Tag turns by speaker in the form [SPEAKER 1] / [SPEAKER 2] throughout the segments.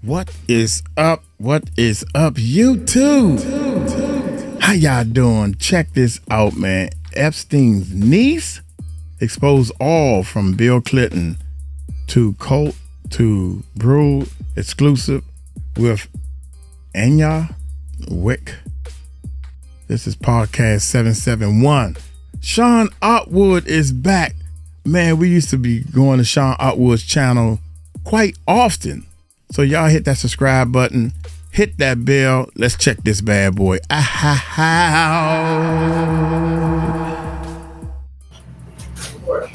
[SPEAKER 1] What is up? What is up, YouTube? How y'all doing? Check this out, man. Epstein's niece exposed all from Bill Clinton to Cult to Brew exclusive with Anya Wick. This is podcast 771. Sean Attwood is back. Man, we used to be going to Sean Attwood's channel quite often. So y'all hit that subscribe button, hit that bell. Let's check this bad boy out.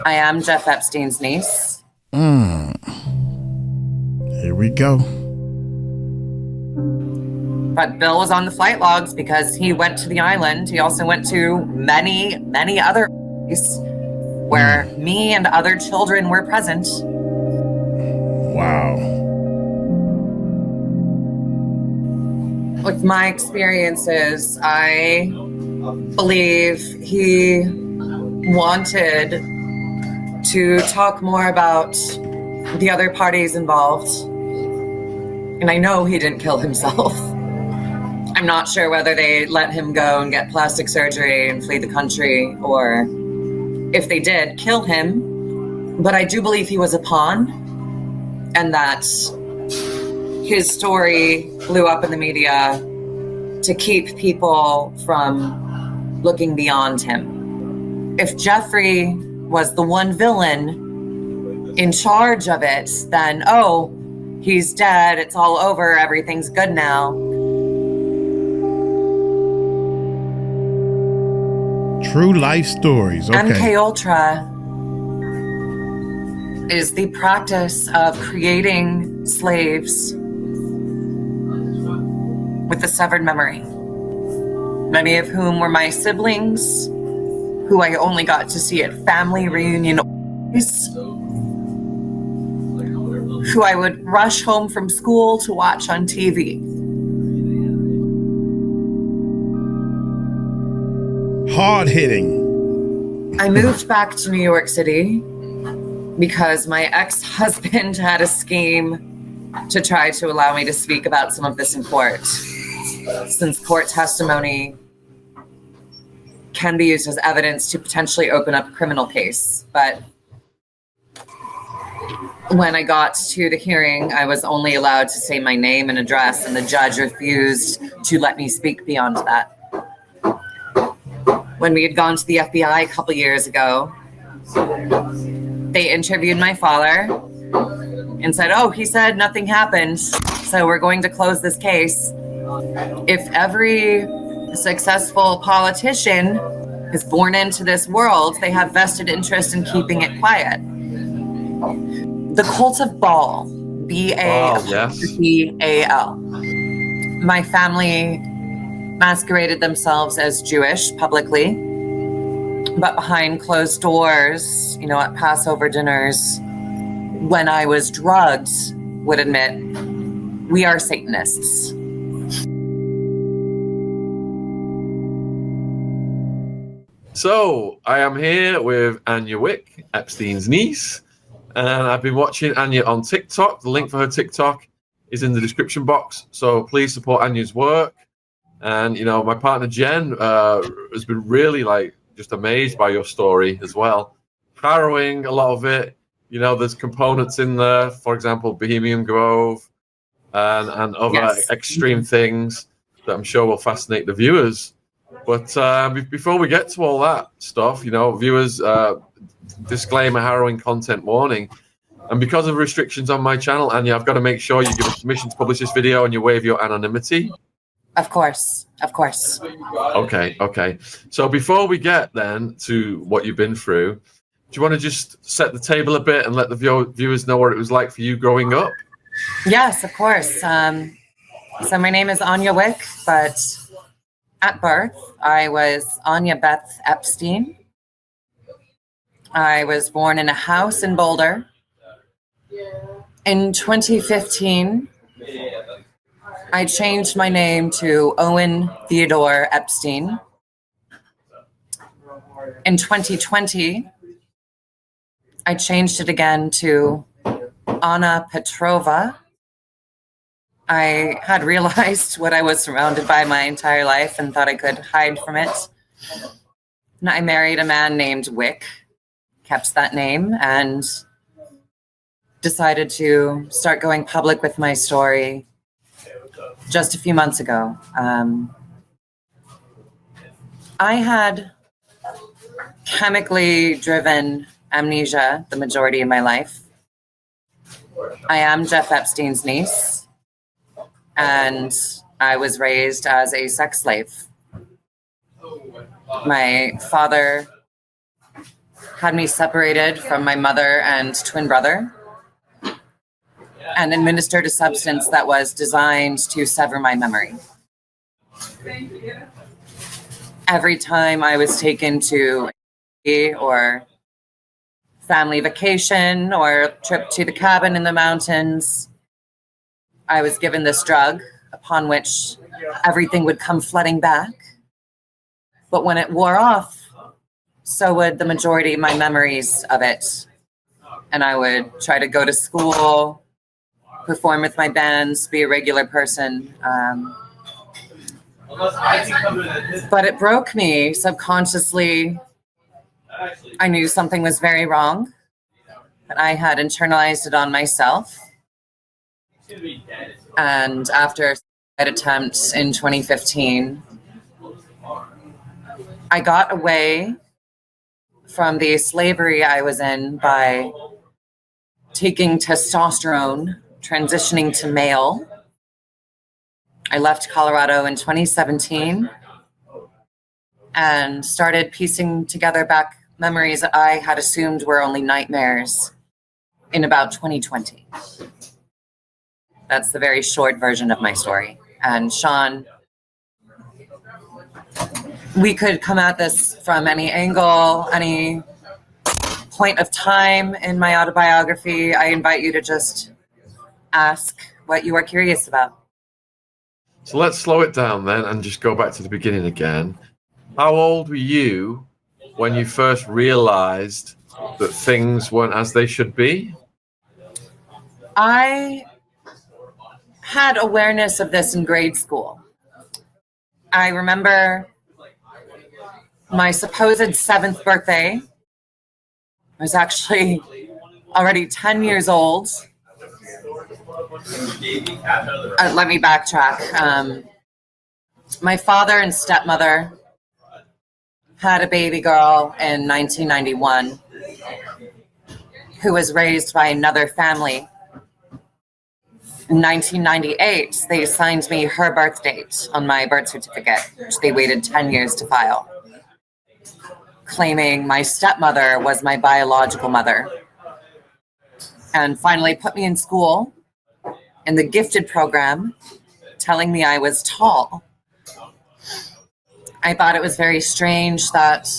[SPEAKER 2] I am Jeff Epstein's niece.
[SPEAKER 1] Here we go.
[SPEAKER 2] But Bill was on the flight logs because he went to the island. He also went to many, many other places where me and other children were present.
[SPEAKER 1] Wow.
[SPEAKER 2] With my experiences, I believe he wanted to talk more about the other parties involved. And I know he didn't kill himself. I'm not sure whether they let him go and get plastic surgery and flee the country, or if they did kill him. But I do believe he was a pawn, and that his story blew up in the media to keep people from looking beyond him. If Jeffrey was the one villain in charge of it, then, oh, he's dead, it's all over, everything's good now.
[SPEAKER 1] True life stories. Okay.
[SPEAKER 2] MK Ultra is the practice of creating slaves with a severed memory, many of whom were my siblings, who I only got to see at family reunions, who I would rush home from school to watch on TV.
[SPEAKER 1] Hard hitting.
[SPEAKER 2] I moved back to New York City because my ex-husband had a scheme to try to allow me to speak about some of this in court, since court testimony can be used as evidence to potentially open up a criminal case. But when I got to the hearing, I was only allowed to say my name and address, and the judge refused to let me speak beyond that. When we had gone to the FBI a couple years ago, they interviewed my father and said, oh, he said nothing happened, so we're going to close this case. If every successful politician is born into this world, they have vested interest in keeping it quiet. The Cult of Baal, B-A-L. My family masqueraded themselves as Jewish publicly, but behind closed doors, at Passover dinners, when I was drugged, would admit, we are Satanists.
[SPEAKER 3] So I am here with Anya Wick, Epstein's niece, and I've been watching Anya on TikTok. The link for her TikTok is in the description box, so please support Anya's work. And, my partner Jen has been really, just amazed by your story as well. Harrowing, a lot of it. There's components in there, for example, Bohemian Grove and other extreme things that I'm sure will fascinate the viewers. But before we get to all that stuff, viewers, disclaimer, harrowing content warning. And because of restrictions on my channel, Anya, I've got to make sure you give us permission to publish this video and you waive your anonymity.
[SPEAKER 2] Of course.
[SPEAKER 3] Okay. So before we get then to what you've been through, do you want to just set the table a bit and let the viewers know what it was like for you growing up?
[SPEAKER 2] Yes, of course. So my name is Anya Wick, but at birth, I was Anya Beth Epstein. I was born in a house in Boulder. In 2015, I changed my name to Owen Theodore Epstein. In 2020, I changed it again to Anna Petrova I had realized what I was surrounded by my entire life and thought I could hide from it. And I married a man named Wick, kept that name, and decided to start going public with my story just a few months ago. I had chemically driven amnesia the majority of my life. I am Jeff Epstein's niece, and I was raised as a sex slave. My father had me separated from my mother and twin brother and administered a substance that was designed to sever my memory. Every time I was taken to or family vacation or trip to the cabin in the mountains, I was given this drug upon which everything would come flooding back. But when it wore off, so would the majority of my memories of it. And I would try to go to school, perform with my bands, be a regular person. But it broke me subconsciously. I knew something was very wrong, but I had internalized it on myself. And after an attempt in 2015, I got away from the slavery I was in by taking testosterone, transitioning to male. I left Colorado in 2017 and started piecing together back memories that I had assumed were only nightmares in about 2020. That's the very short version of my story. And Sean, we could come at this from any angle, any point of time in my autobiography. I invite you to just ask what you are curious about.
[SPEAKER 3] So let's slow it down then and just go back to the beginning again. How old were you when you first realized that things weren't as they should be?
[SPEAKER 2] I had awareness of this in grade school. I remember my supposed 7th birthday. I was actually already 10 years old. Let me backtrack. My father and stepmother had a baby girl in 1991 who was raised by another family. In 1998, they assigned me her birth date on my birth certificate, which they waited 10 years to file, claiming my stepmother was my biological mother, and finally put me in school in the gifted program, telling me I was tall. I thought it was very strange that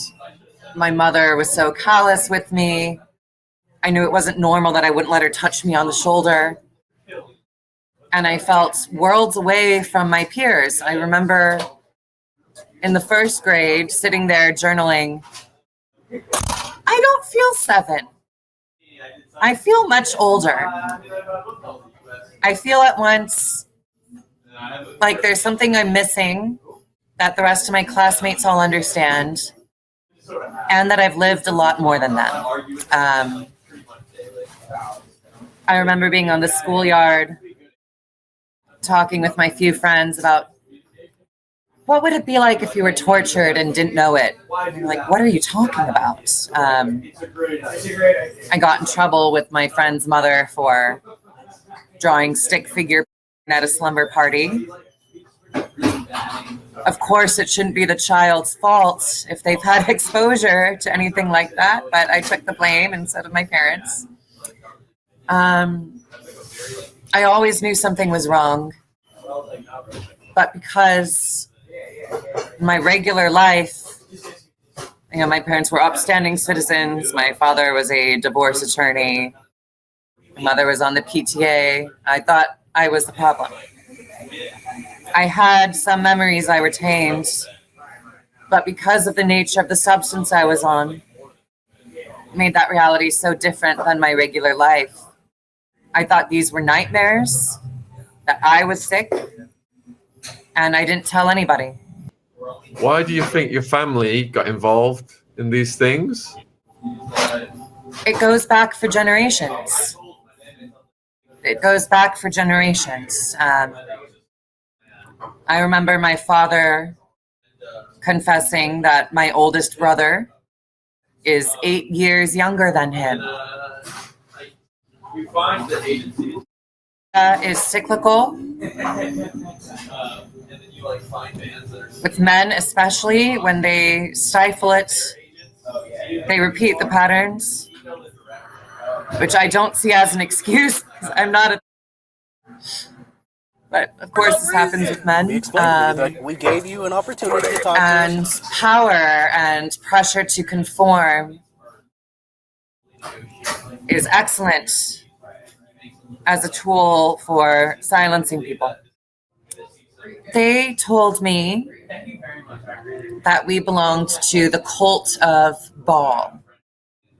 [SPEAKER 2] my mother was so callous with me. I knew it wasn't normal that I wouldn't let her touch me on the shoulder. And I felt worlds away from my peers. I remember in the 1st grade sitting there journaling, I don't feel 7. I feel much older. I feel at once like there's something I'm missing that the rest of my classmates all understand, and that I've lived a lot more than them. I remember being on the schoolyard talking with my few friends about what would it be like if you were tortured and didn't know it? And like, what are you talking about? I got in trouble with my friend's mother for drawing stick figure at a slumber party. Of course, it shouldn't be the child's fault if they've had exposure to anything like that, but I took the blame and so did my parents. I always knew something was wrong, but because my regular life, my parents were upstanding citizens. My father was a divorce attorney. My mother was on the PTA. I thought I was the problem. I had some memories I retained, but because of the nature of the substance I was on, made that reality so different than my regular life. I thought these were nightmares, that I was sick, and I didn't tell anybody.
[SPEAKER 3] Why do you think your family got involved in these things?
[SPEAKER 2] It goes back for generations. It goes back for generations. I remember my father confessing that my oldest brother is 8 years younger than him. Is cyclical. With men, especially, when they stifle it, they repeat the patterns, which I don't see as an excuse, because I'm not a... But, of course, this happens with men.
[SPEAKER 4] We gave you an opportunity to talk
[SPEAKER 2] and
[SPEAKER 4] to us.
[SPEAKER 2] Power and pressure to conform is excellent as a tool for silencing people. They told me that we belonged to the Cult of Baal,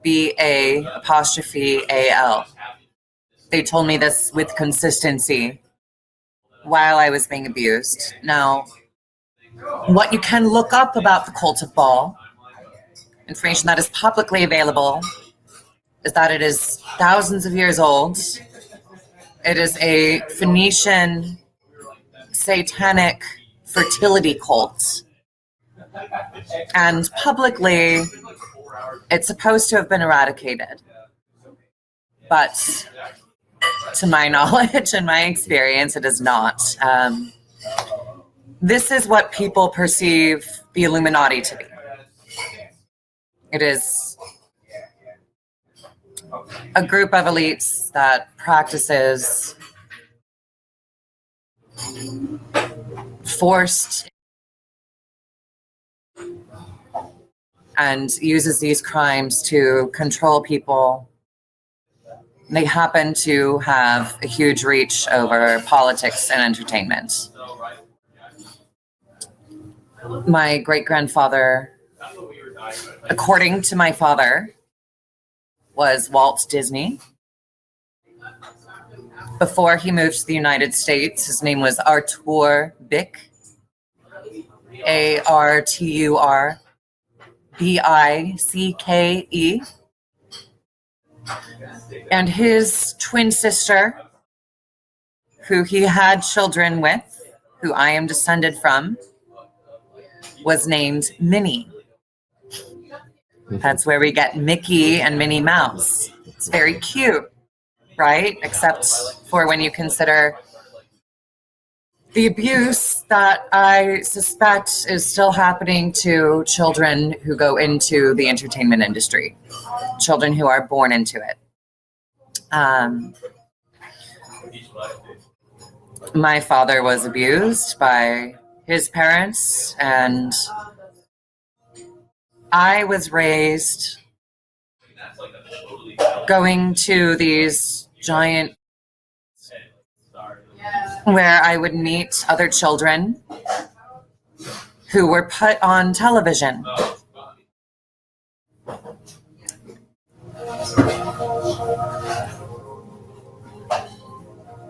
[SPEAKER 2] B-A''A''L. They told me this with consistency while I was being abused. Now, what you can look up about the Cult of Baal, information that is publicly available, is that it is thousands of years old. It is a Phoenician satanic fertility cult. And publicly, it's supposed to have been eradicated. But to my knowledge and my experience, it is not. This is what people perceive the Illuminati to be. It is a group of elites that practices forced and uses these crimes to control people. They happen to have a huge reach over politics and entertainment. My great-grandfather, according to my father, was Walt Disney. Before he moved to the United States, his name was Artur Bick, Arturbicke. And his twin sister, who he had children with, who I am descended from, was named Minnie. That's where we get Mickey and Minnie Mouse. It's very cute, right? Except for when you consider the abuse that I suspect is still happening to children who go into the entertainment industry, children who are born into it. My father was abused by his parents, and I was raised going to these giant where I would meet other children who were put on television.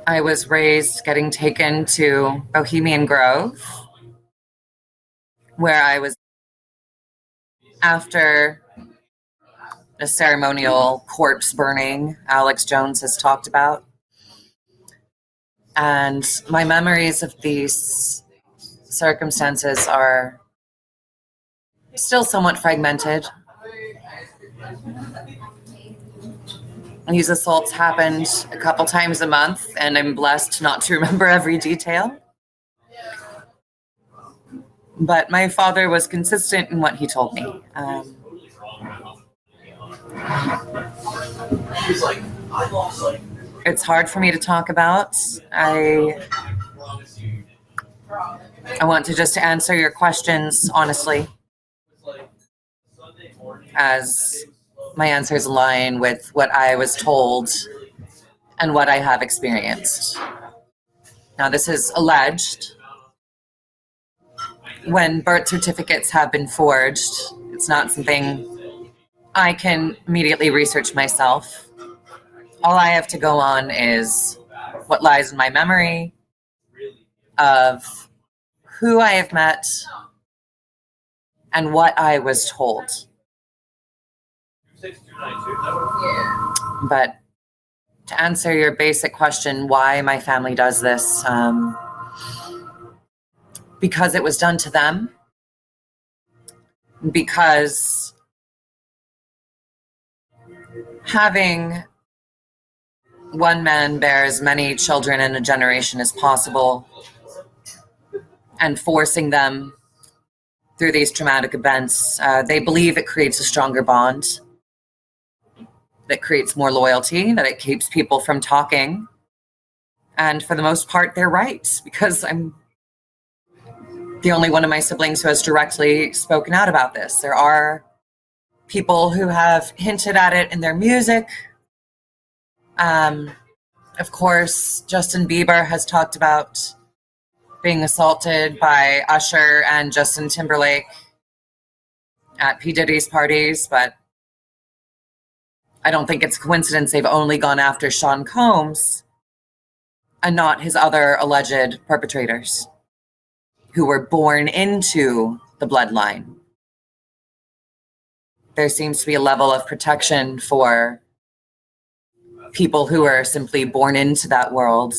[SPEAKER 2] I was raised getting taken to Bohemian Grove, where I was, after a ceremonial corpse burning Alex Jones has talked about. And my memories of these circumstances are still somewhat fragmented. These assaults happened a couple times a month, and I'm blessed not to remember every detail. But my father was consistent in what he told me. It's hard for me to talk about. I want to just answer your questions honestly, as my answers align with what I was told and what I have experienced. Now, this is alleged. When birth certificates have been forged, it's not something I can immediately research myself. All I have to go on is what lies in my memory of who I have met and what I was told. But to answer your basic question, why my family does this, because it was done to them, because having one man bear as many children in a generation as possible and forcing them through these traumatic events, they believe it creates a stronger bond, that creates more loyalty, that it keeps people from talking. And for the most part, they're right, because I'm the only one of my siblings who has directly spoken out about this. There are people who have hinted at it in their music. Of course, Justin Bieber has talked about being assaulted by Usher and Justin Timberlake at P. Diddy's parties, but I don't think it's a coincidence they've only gone after Sean Combs and not his other alleged perpetrators who were born into the bloodline. There seems to be a level of protection for people who are simply born into that world,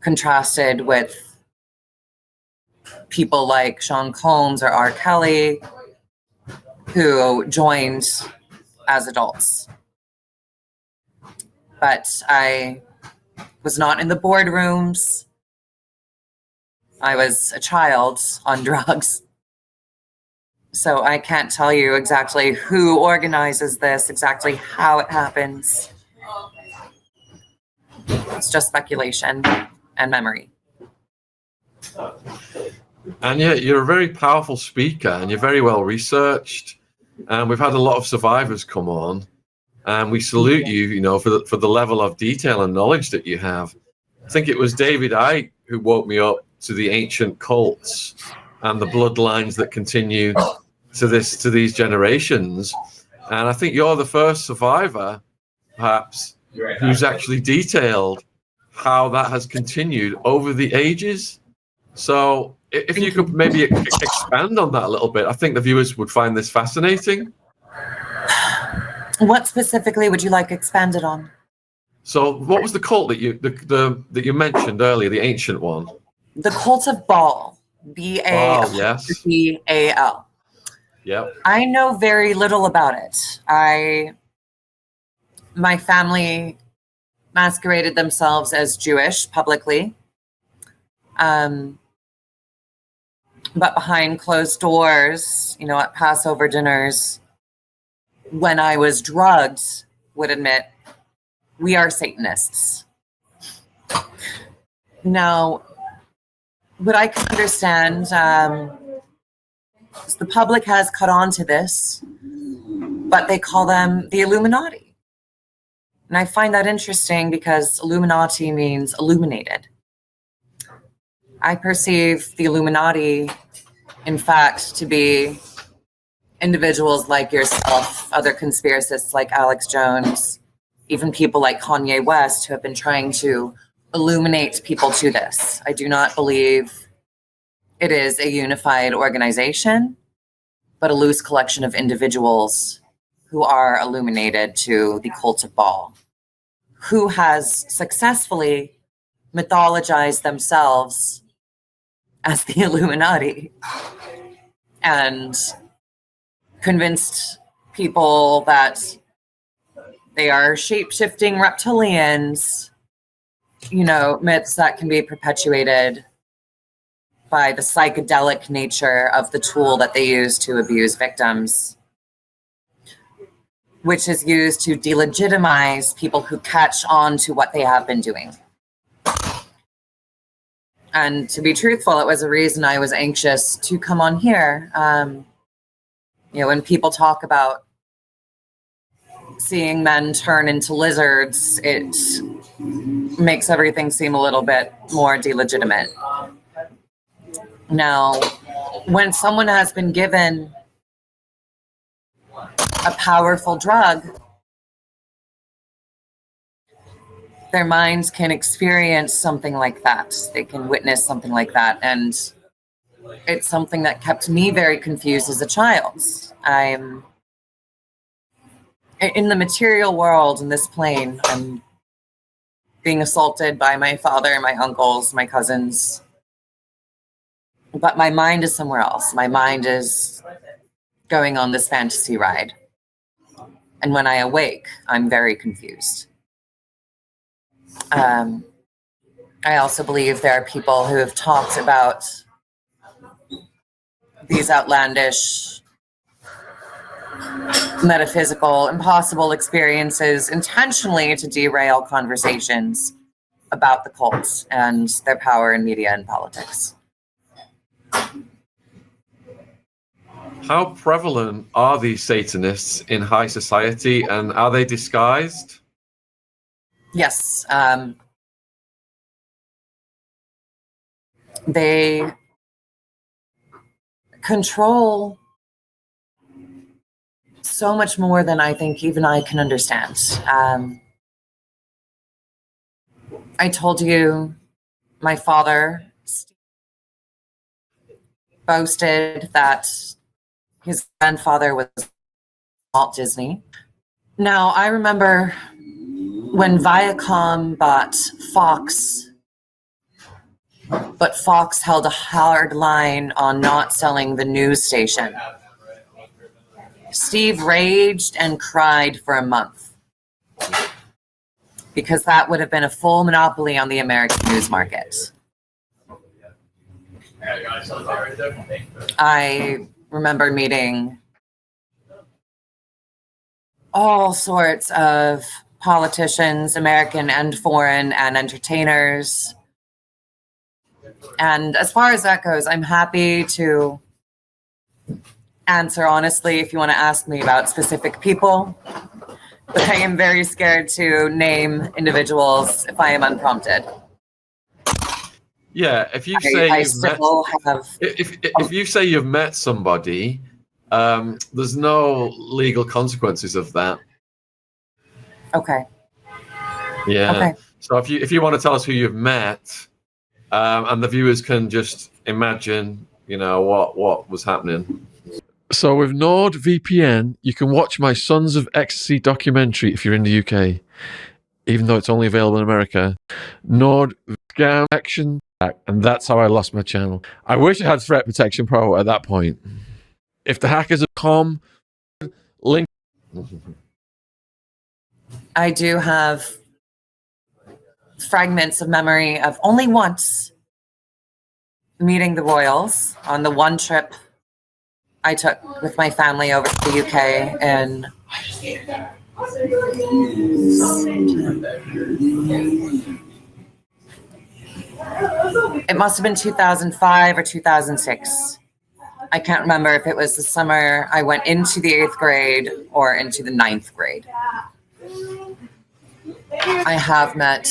[SPEAKER 2] contrasted with people like Sean Combs or R. Kelly, who joined as adults. But I was not in the boardrooms. I was a child on drugs. So I can't tell you exactly who organizes this, exactly how it happens. It's just speculation and memory.
[SPEAKER 3] Anya, you're a very powerful speaker and you're very well researched. And we've had a lot of survivors come on, and we salute you, for the level of detail and knowledge that you have. I think it was David Icke who woke me up to the ancient cults and the bloodlines that continue to these generations. And I think you're the first survivor, perhaps, who's actually detailed how that has continued over the ages. So if you could maybe expand on that a little bit, I think the viewers would find this fascinating.
[SPEAKER 2] What specifically would you like expanded on?
[SPEAKER 3] So what was the cult that you mentioned earlier, the ancient one?
[SPEAKER 2] The Cult of Baal. B-A-L.
[SPEAKER 3] Yes.
[SPEAKER 2] B-A-L.
[SPEAKER 3] Yep.
[SPEAKER 2] I know very little about it. My family masqueraded themselves as Jewish publicly. But behind closed doors, at Passover dinners, when I was drugged, would admit, we are Satanists. Now, what I can understand is the public has caught on to this, but they call them the Illuminati. And I find that interesting because Illuminati means illuminated. I perceive the Illuminati, in fact, to be individuals like yourself, other conspiracists like Alex Jones, even people like Kanye West who have been trying to illuminate people to this. I do not believe it is a unified organization, but a loose collection of individuals who are illuminated to the Cult of Baal, who has successfully mythologized themselves as the Illuminati and convinced people that they are shape-shifting reptilians, myths that can be perpetuated by the psychedelic nature of the tool that they use to abuse victims, which is used to delegitimize people who catch on to what they have been doing. And to be truthful, it was a reason I was anxious to come on here. When people talk about seeing men turn into lizards, it makes everything seem a little bit more delegitimate. Now, when someone has been given a powerful drug, their minds can experience something like that. They can witness something like that. And it's something that kept me very confused as a child. I'm in the material world, in this plane. I'm being assaulted by my father, my uncles, my cousins. But my mind is somewhere else. My mind is going on this fantasy ride. And when I awake, I'm very confused. I also believe there are people who have talked about these outlandish, metaphysical, impossible experiences intentionally to derail conversations about the cults and their power in media and politics.
[SPEAKER 3] How prevalent are these Satanists in high society, and are they disguised?
[SPEAKER 2] Yes. They control so much more than I think even I can understand. I told you my father boasted that his grandfather was Walt Disney. Now, I remember when Viacom bought Fox, but Fox held a hard line on not selling the news station. Steve raged and cried for a month because that would have been a full monopoly on the American news market. I remember meeting all sorts of politicians, American and foreign, and entertainers. And as far as that goes, I'm happy to answer honestly if you want to ask me about specific people. But I am very scared to name individuals if I am unprompted.
[SPEAKER 3] Yeah, if you say if you say you've met somebody, there's no legal consequences of that.
[SPEAKER 2] Okay.
[SPEAKER 3] Yeah.
[SPEAKER 2] Okay.
[SPEAKER 3] So if you want to tell us who you've met, and the viewers can just imagine, what was happening. So with NordVPN, you can watch my Sons of Ecstasy documentary if you're in the UK, even though it's only available in America. Nord Scam Action. And that's how I lost my channel. I wish I had Threat Protection Pro at that point. If the hackers have come, link.
[SPEAKER 2] I do have fragments of memory of only once meeting the royals on the one trip I took with my family over to the UK, and it must have been 2005 or 2006. I can't remember if it was the summer I went into the 8th grade or into the 9th grade. I have met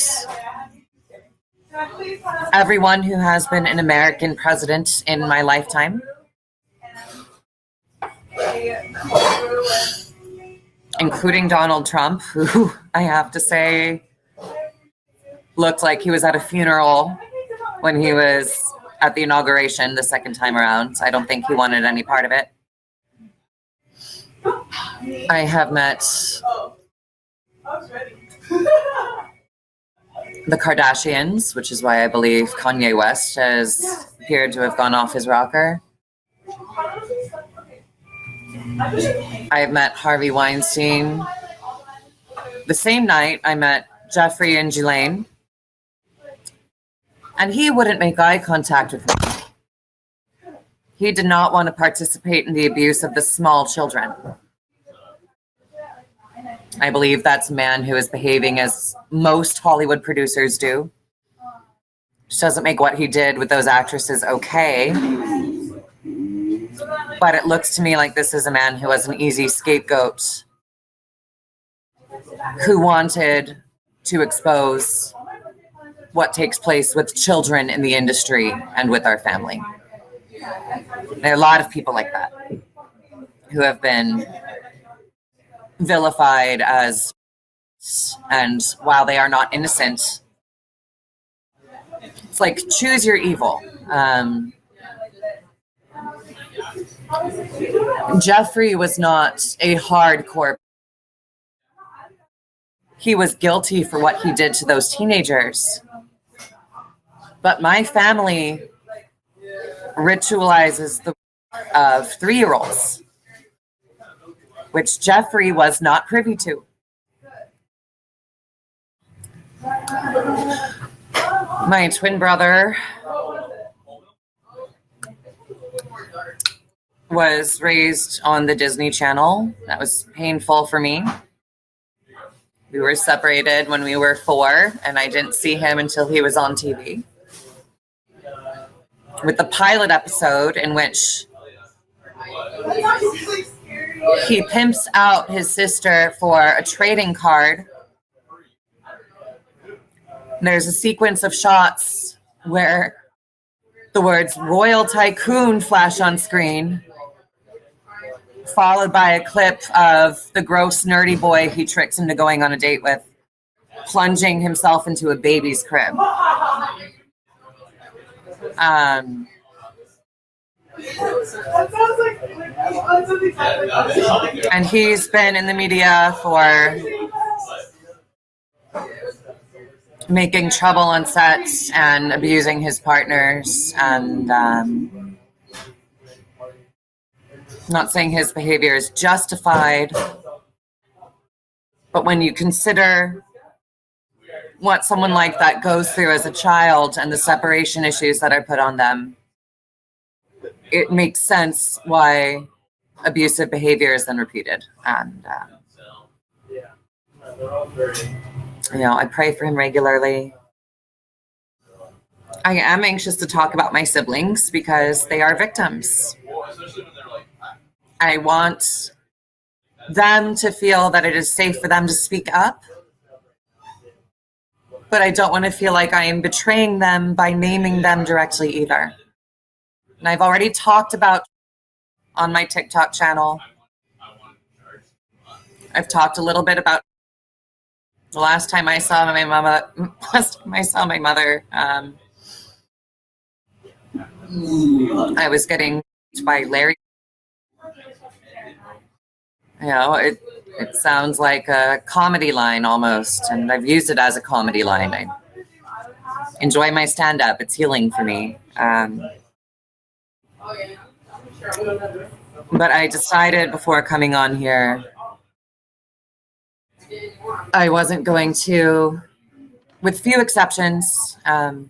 [SPEAKER 2] everyone who has been an American president in my lifetime, including Donald Trump, who I have to say looked like he was at a funeral when he was at the inauguration the second time around. I don't think he wanted any part of it. I have met the Kardashians, which is why I believe Kanye West has appeared to have gone off his rocker. I have met Harvey Weinstein. The same night, I met Jeffrey and Ghislaine. And he wouldn't make eye contact with me. He did not want to participate in the abuse of the small children. I believe that's a man who is behaving as most Hollywood producers do. Which doesn't make what he did with those actresses okay. But it looks to me like this is a man who was an easy scapegoat, who wanted to expose what takes place with children in the industry and with our family. There are a lot of people like that who have been vilified as And while they are not innocent, it's like choose your evil. Jeffrey was not a hardcore. He was guilty for what he did to those teenagers. But my family ritualizes the of 3-year-olds, which Jeffrey was not privy to. My twin brother was raised on the Disney Channel. That was painful for me. We were separated when we were 4, and I didn't see him until he was on TV. With the pilot episode in which he pimps out his sister for a trading card. There's a sequence of shots where the words Royal Tycoon flash on screen, followed by a clip of the gross nerdy boy he tricks into going on a date with, plunging himself into a baby's crib. And he's been in the media for making trouble on sets and abusing his partners, and not saying his behavior is justified, but when you consider what someone like that goes through as a child and the separation issues that are put on them, it makes sense why abusive behavior is then repeated. And I pray for him regularly. I am anxious to talk about my siblings because they are victims. I want them to feel that it is safe for them to speak up, but I don't want to feel like I am betraying them by naming them directly either. And I've already talked about on my TikTok channel. I've talked a little bit about the last time I saw my mother. I was getting by Larry. It sounds like a comedy line almost, and I've used it as a comedy line. I enjoy my stand-up. It's healing for me. But I decided before coming on here, I wasn't going to, with few exceptions, I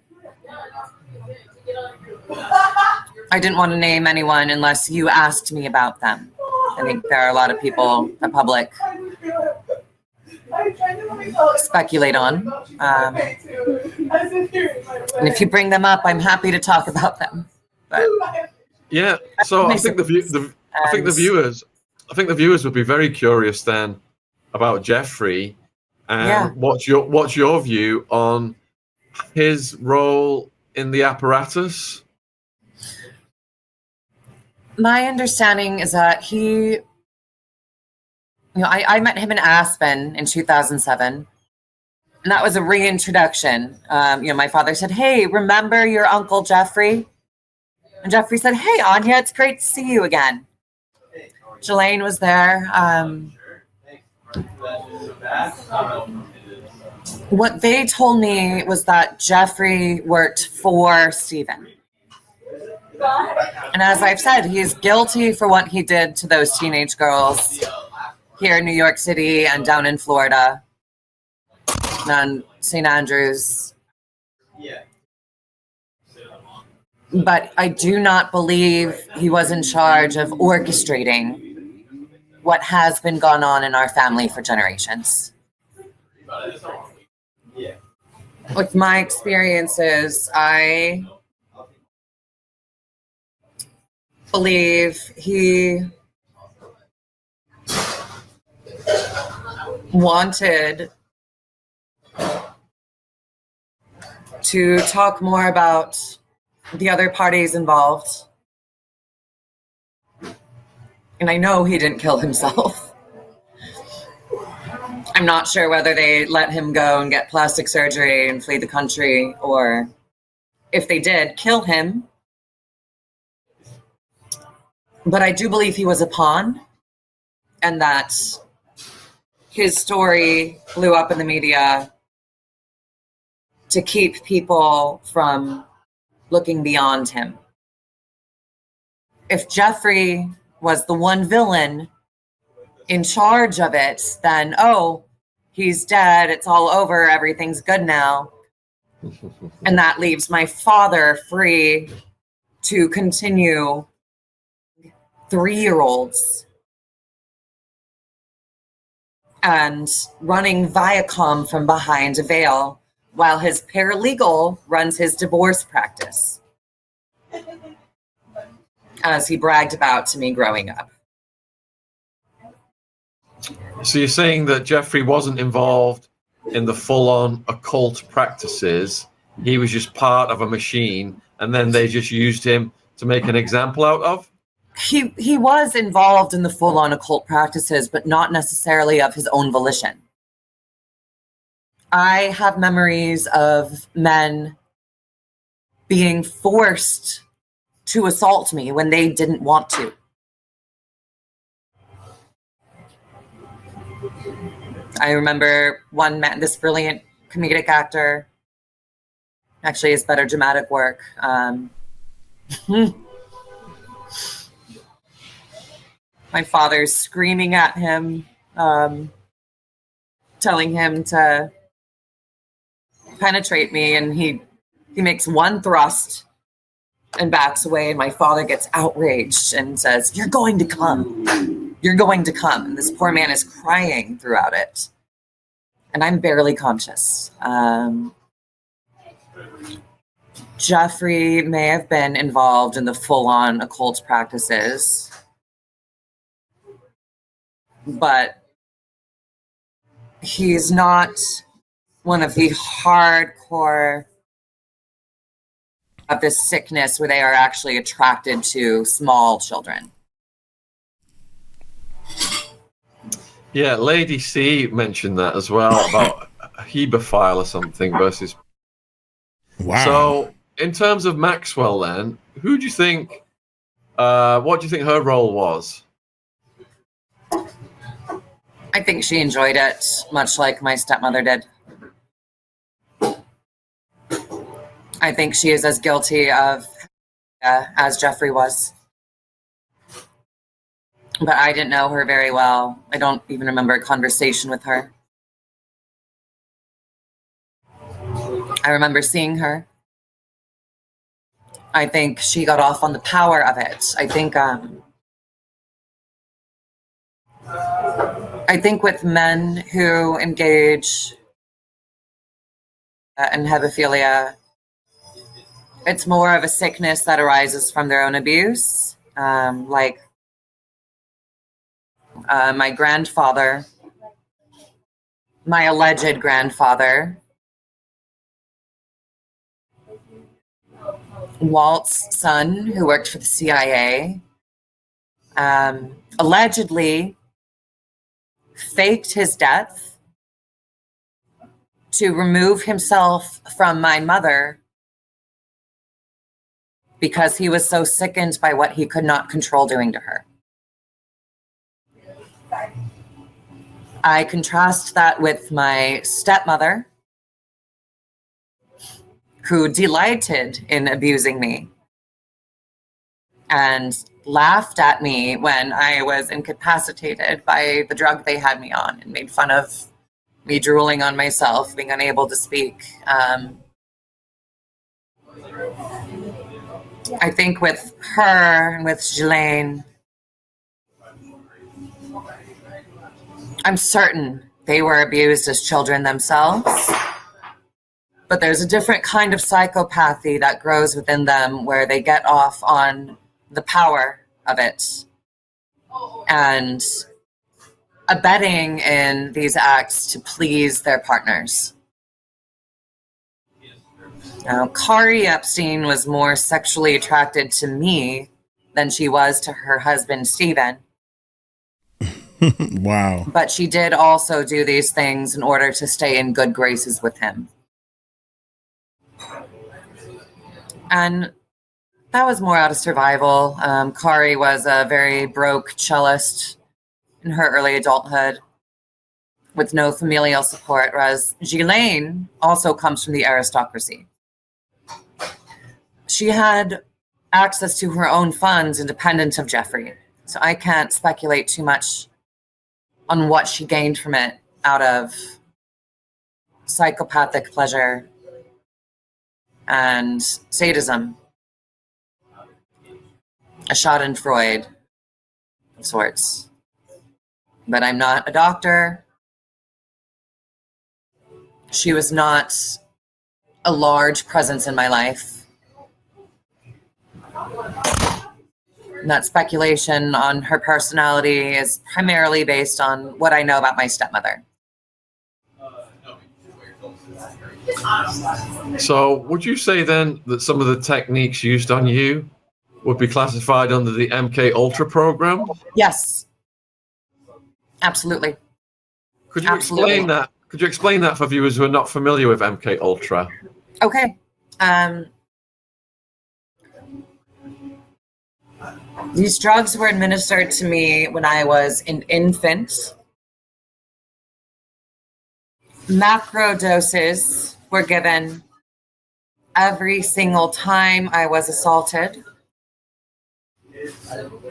[SPEAKER 2] didn't want to name anyone unless you asked me about them. I think there are a lot of people the public speculate on. And if you bring them up, I'm happy to talk about them. But
[SPEAKER 3] yeah, so I think the viewers would be very curious then about Jeffrey, and what's your view on his role in the apparatus?
[SPEAKER 2] My understanding is that he, I met him in Aspen in 2007, and that was a reintroduction. My father said, "Hey, remember your Uncle Jeffrey?" And Jeffrey said, "Hey, Anya, it's great to see you again." Ghislaine was there. What they told me was that Jeffrey worked for Stephen. And as I've said, he is guilty for what he did to those teenage girls here in New York City and down in Florida, and St. Andrews. But I do not believe he was in charge of orchestrating what has been going on in our family for generations. With my experiences, I believe he wanted to talk more about the other parties involved. And I know he didn't kill himself. I'm not sure whether they let him go and get plastic surgery and flee the country, or if they did, kill him. But I do believe he was a pawn, and that his story blew up in the media to keep people from looking beyond him. If Jeffrey was the one villain in charge of it, then, oh, he's dead, it's all over, everything's good now. And that leaves my father free to continue 3-year-olds and running Viacom from behind a veil while his paralegal runs his divorce practice, as he bragged about to me growing up.
[SPEAKER 3] So you're saying that Jeffrey wasn't involved in the full-on occult practices. He was just part of a machine, and then they just used him to make an example out of?
[SPEAKER 2] He was involved in the full-on occult practices, but not necessarily of his own volition. I have memories of men being forced to assault me when they didn't want to. I remember one man, this brilliant comedic actor, actually has better dramatic work. My father's screaming at him, telling him to penetrate me, and he makes one thrust and backs away, and my father gets outraged and says, "You're going to come. You're going to come." And this poor man is crying throughout it. And I'm barely conscious. Jeffrey may have been involved in the full-on occult practices, but he's not one of the hardcore of this sickness where they are actually attracted to small children.
[SPEAKER 3] Yeah, Lady C mentioned that as well, about a hebephile or something versus...
[SPEAKER 1] Wow.
[SPEAKER 3] So, in terms of Maxwell then, who do you think, what do you think her role was?
[SPEAKER 2] I think she enjoyed it, much like my stepmother did. I think she is as guilty of as Jeffrey was. But I didn't know her very well. I don't even remember a conversation with her. I remember seeing her. I think she got off on the power of it. I think with men who engage in hebephilia, it's more of a sickness that arises from their own abuse. My grandfather, my alleged grandfather, Walt's son, who worked for the CIA, allegedly faked his death to remove himself from my mother because he was so sickened by what he could not control doing to her. I contrast that with my stepmother, who delighted in abusing me and laughed at me when I was incapacitated by the drug they had me on, and made fun of me drooling on myself, being unable to speak. I think with her and with Ghislaine, I'm certain they were abused as children themselves, but there's a different kind of psychopathy that grows within them where they get off on the power of it and abetting in these acts to please their partners. Now, Kari Epstein was more sexually attracted to me than she was to her husband, Stephen.
[SPEAKER 1] Wow.
[SPEAKER 2] But she did also do these things in order to stay in good graces with him. And that was more out of survival. Kari was a very broke cellist in her early adulthood with no familial support, whereas Ghislaine also comes from the aristocracy. She had access to her own funds independent of Jeffrey, so I can't speculate too much on what she gained from it out of psychopathic pleasure and sadism. A schadenfreude of sorts. But I'm not a doctor. She was not a large presence in my life. And that speculation on her personality is primarily based on what I know about my stepmother.
[SPEAKER 3] So would you say then that some of the techniques used on you would be classified under the MK Ultra program?
[SPEAKER 2] Yes. Absolutely.
[SPEAKER 3] Could you explain that? Could you explain that for viewers who are not familiar with MK Ultra?
[SPEAKER 2] Okay. These drugs were administered to me when I was an infant. Macro doses were given every single time I was assaulted.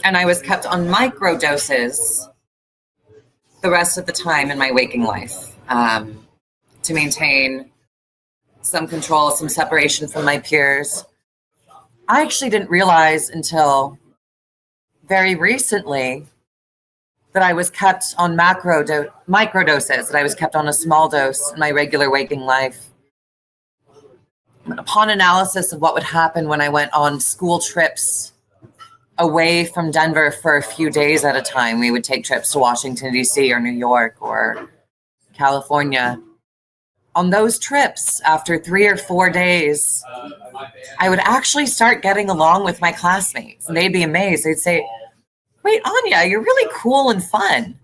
[SPEAKER 2] And I was kept on micro doses the rest of the time in my waking life to maintain some control, some separation from my peers. I actually didn't realize until very recently that I was kept on micro doses, that I was kept on a small dose in my regular waking life. Upon analysis of what would happen when I went on school trips away from Denver for a few days at a time, we would take trips to Washington, D.C. or New York or California. On those trips, after 3 or 4 days, I would actually start getting along with my classmates. And they'd be amazed. They'd say, "Wait, Anya, you're really cool and fun.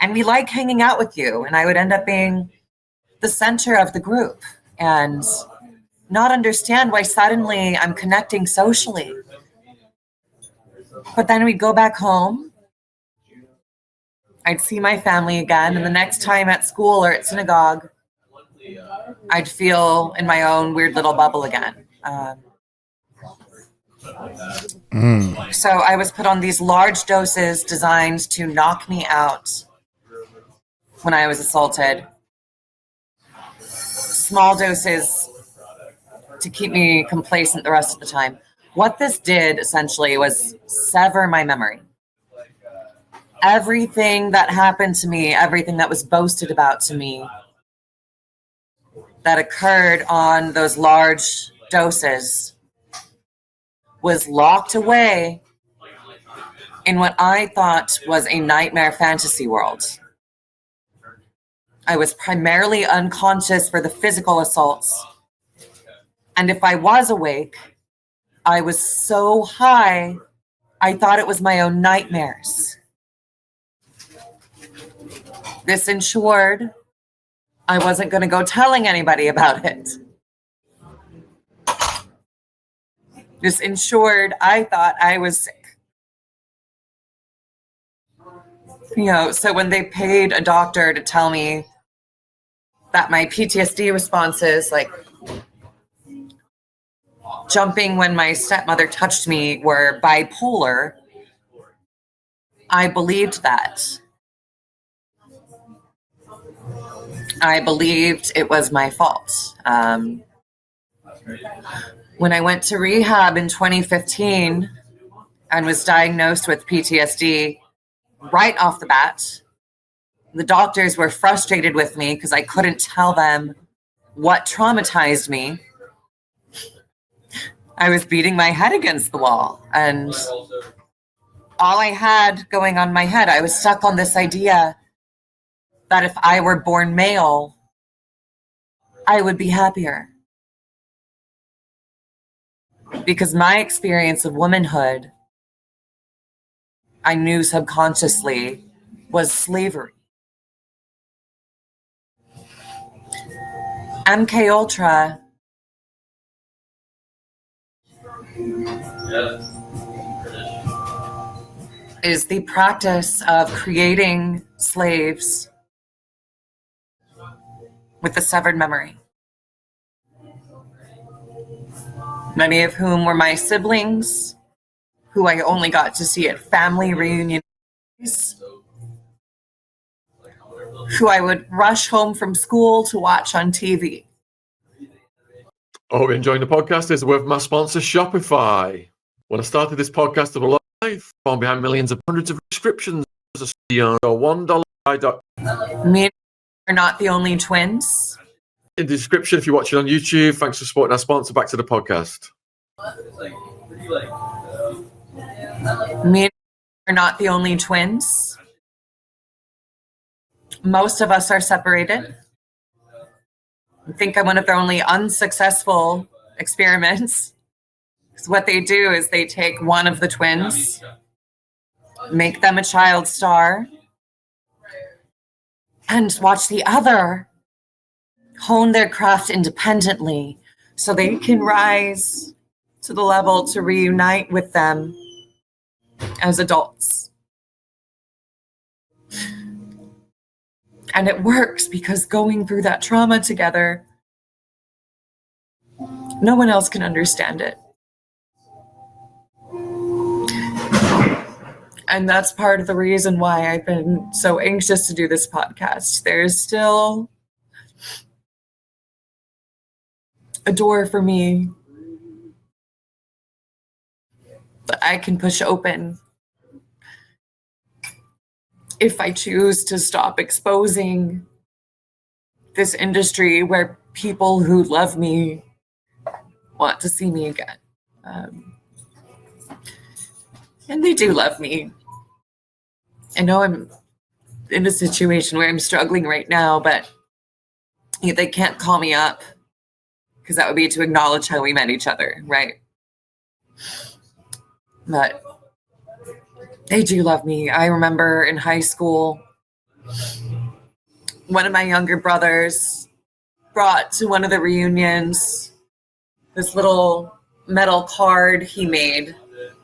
[SPEAKER 2] And we like hanging out with you." And I would end up being the center of the group and not understand why suddenly I'm connecting socially. But then we'd go back home. I'd see my family again. And the next time at school or at synagogue, I'd feel in my own weird little bubble again. So I was put on these large doses designed to knock me out when I was assaulted. Small doses to keep me complacent the rest of the time. What this did essentially was sever my memory. Everything that happened to me, everything that was boasted about to me, that occurred on those large doses was locked away in what I thought was a nightmare fantasy world. I was primarily unconscious for the physical assaults. And if I was awake, I was so high, I thought it was my own nightmares. This ensured I wasn't going to go telling anybody about it. This ensured I thought I was sick. So when they paid a doctor to tell me that my PTSD responses, like jumping when my stepmother touched me, were bipolar, I believed that. I believed it was my fault. When I went to rehab in 2015 and was diagnosed with PTSD right off the bat, the doctors were frustrated with me because I couldn't tell them what traumatized me. I was beating my head against the wall, and all I had going on in my head, I was stuck on this idea that if I were born male, I would be happier. Because my experience of womanhood, I knew subconsciously, was slavery. MK Ultra is the practice of creating slaves with a severed memory. Many of whom were my siblings, who I only got to see at family reunions, who I would rush home from school to watch on TV.
[SPEAKER 3] Oh, we're enjoying the podcast. Is the word from our sponsor, Shopify. When I started this podcast of a life, found behind millions of hundreds of subscriptions as a $1
[SPEAKER 2] Me are not the only twins.
[SPEAKER 3] in the description if you're watching on YouTube. Thanks for supporting our sponsor. Back to the podcast.
[SPEAKER 2] Me are not the only twins. Most of us are separated. I think I'm one of their only unsuccessful experiments. So what they do is they take one of the twins, make them a child star, and watch the other hone their craft independently so they can rise to the level to reunite with them as adults. And it works because going through that trauma together, no one else can understand it. And that's part of the reason why I've been so anxious to do this podcast. There's still a door for me that I can push open if I choose to stop exposing this industry where people who love me want to see me again. And they do love me. I know I'm in a situation where I'm struggling right now, but they can't call me up because that would be to acknowledge how we met each other, right? But they do love me. I remember in high school, one of my younger brothers brought to one of the reunions this little metal card he made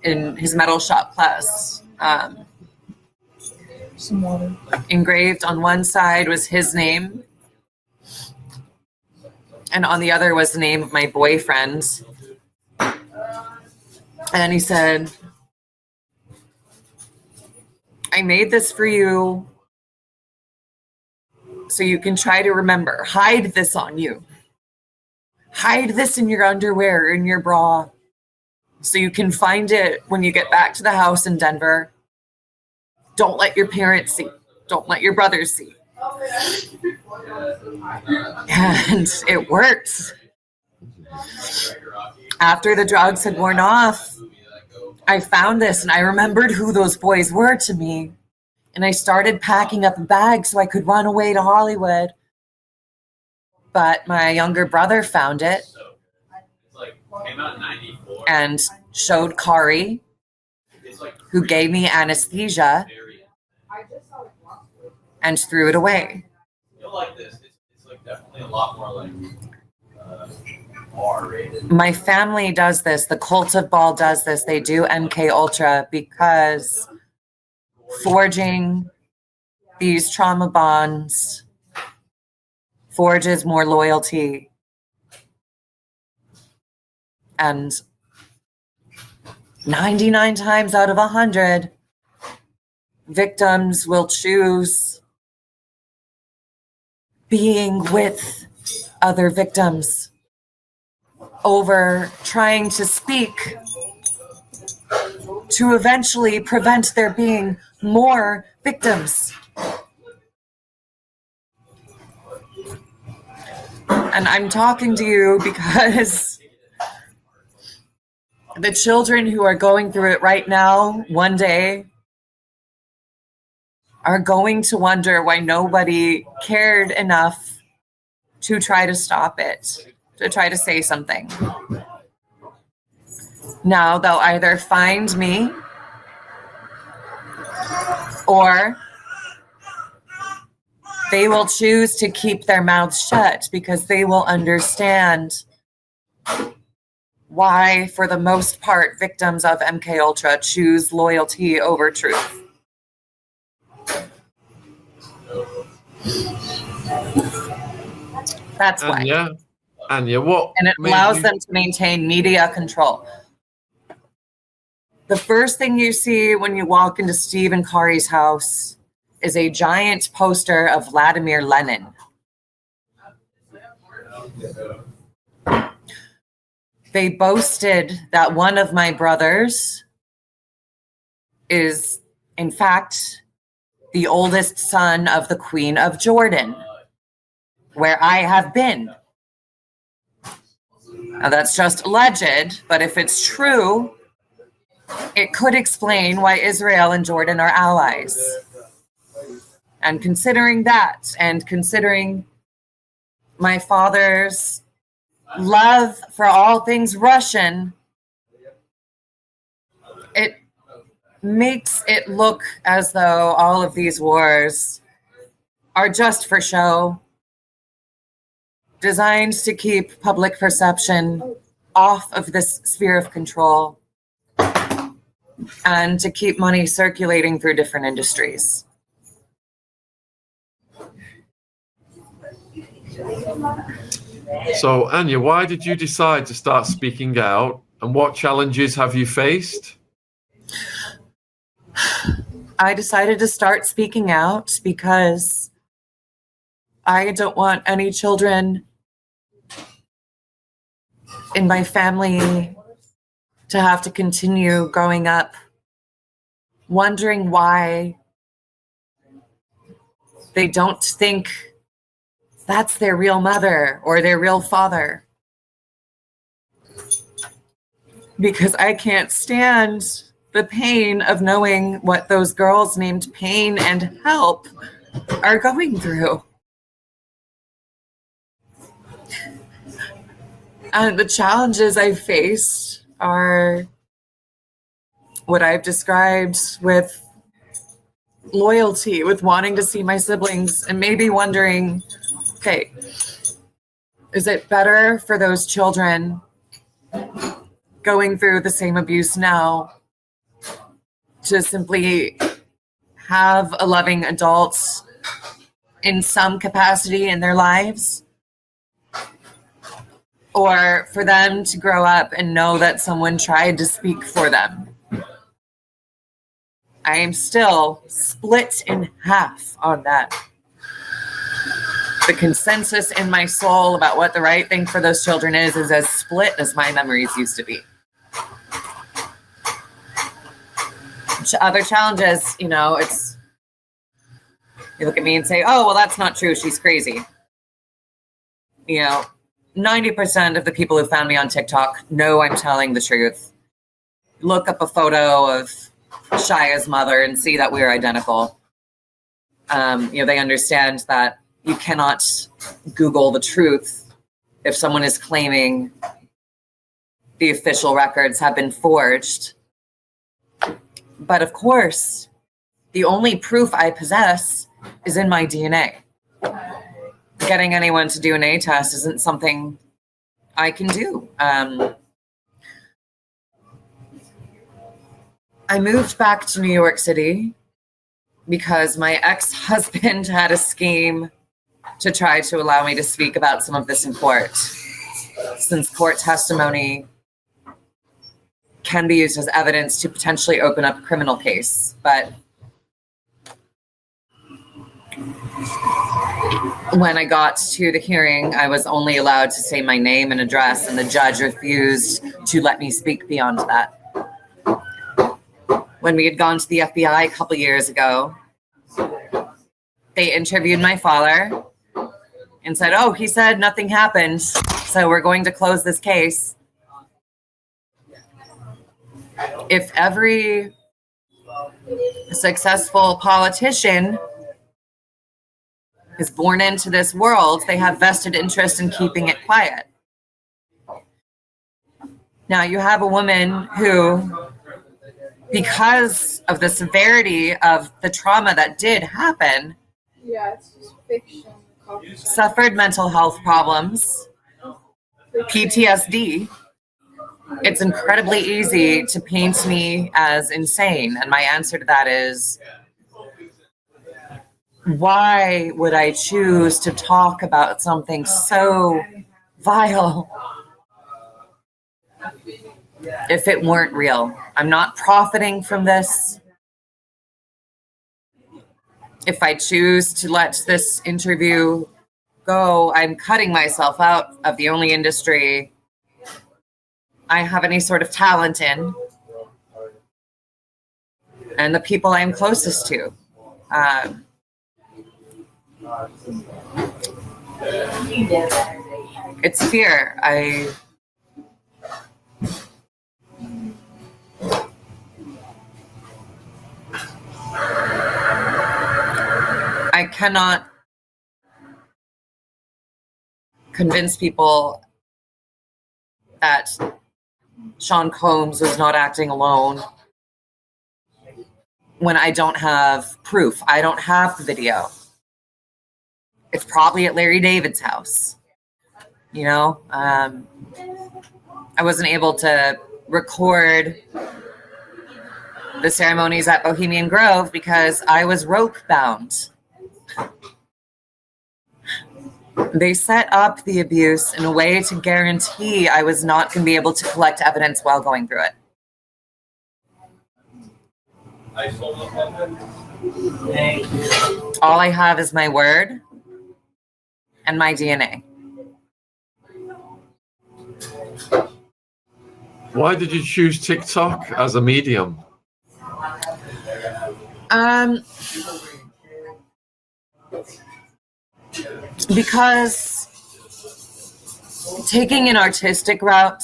[SPEAKER 2] in his metal shop class. Some water. Engraved on one side was his name, and on the other was the name of my boyfriend. And he said, I made this for you so you can try to remember. Hide this on you. Hide this in your underwear, in your bra, so you can find it when you get back to the house in Denver. Don't let your parents see. Don't let your brothers see. And it worked. After the drugs had worn off, I found this and I remembered who those boys were to me. And I started packing up a bag so I could run away to Hollywood. But my younger brother found it and showed Kari, who gave me anesthesia, and threw it away.
[SPEAKER 5] You'll like this. It's like definitely a lot more like R-rated.
[SPEAKER 2] My family does this. The Cult of Baal does this. They do MK Ultra because forging these trauma bonds forges more loyalty. And 99 times out of 100, victims will choose being with other victims over trying to speak to eventually prevent there being more victims. And I'm talking to you because the children who are going through it right now, one day, are going to wonder why nobody cared enough to try to stop it, to try to say something. Now they'll either find me or they will choose to keep their mouths shut because they will understand why, for the most part, victims of MK Ultra choose loyalty over truth. That's why.
[SPEAKER 3] Anya, what?
[SPEAKER 2] And it allows them to maintain media control. The first thing you see when you walk into Steve and Kari's house is a giant poster of Vladimir Lenin. They boasted that one of my brothers is, in fact, the oldest son of the Queen of Jordan, where I have been. Now, that's just alleged, but if it's true, it could explain why Israel and Jordan are allies. And considering that, and considering my father's love for all things Russian, it makes it look as though all of these wars are just for show, designed to keep public perception off of this sphere of control and to keep money circulating through different industries.
[SPEAKER 3] So, Anya, why did you decide to start speaking out, and what challenges have you faced?
[SPEAKER 2] I decided to start speaking out because I don't want any children in my family to have to continue growing up wondering why they don't think that's their real mother or their real father. Because I can't stand the pain of knowing what those girls named Pain and Help are going through. And the challenges I've faced are what I've described with loyalty, with wanting to see my siblings and maybe wondering, okay, is it better for those children going through the same abuse now to simply have a loving adult in some capacity in their lives? Or for them to grow up and know that someone tried to speak for them? I am still split in half on that. The consensus in my soul about what the right thing for those children is as split as my memories used to be. Other challenges, you look at me and say, oh, well, that's not true. She's crazy. 90% of the people who found me on TikTok know I'm telling the truth. Look up a photo of Shia's mother and see that we're identical. They understand that you cannot Google the truth if someone is claiming the official records have been forged. But of course, the only proof I possess is in my DNA. Getting anyone to do an A test isn't something I can do. I moved back to New York City because my ex-husband had a scheme to try to allow me to speak about some of this in court, since court testimony can be used as evidence to potentially open up a criminal case. But when I got to the hearing, I was only allowed to say my name and address, and the judge refused to let me speak beyond that. When we had gone to the FBI a couple years ago, they interviewed my father and said, oh, he said nothing happened, so we're going to close this case. If every successful politician is born into this world, they have vested interest in keeping it quiet. Now you have a woman who, because of the severity of the trauma that did happen,
[SPEAKER 6] Yeah, it's just fiction.
[SPEAKER 2] Suffered mental health problems, PTSD. It's incredibly easy to paint me as insane. And my answer to that is, why would I choose to talk about something so vile if it weren't real? I'm not profiting from this. If I choose to let this interview go, I'm cutting myself out of the only industry I have any sort of talent in, and the people I'm closest to. It's fear. I cannot convince people that Sean Combs was not acting alone when I don't have proof. I don't have the video. It's probably at Larry David's house. You know, I wasn't able to record the ceremonies at Bohemian Grove because I was rope bound. They set up the abuse in a way to guarantee I was not going to be able to collect evidence while going through it. All I have is my word and my DNA.
[SPEAKER 3] Why did you choose TikTok as a medium?
[SPEAKER 2] Because taking an artistic route,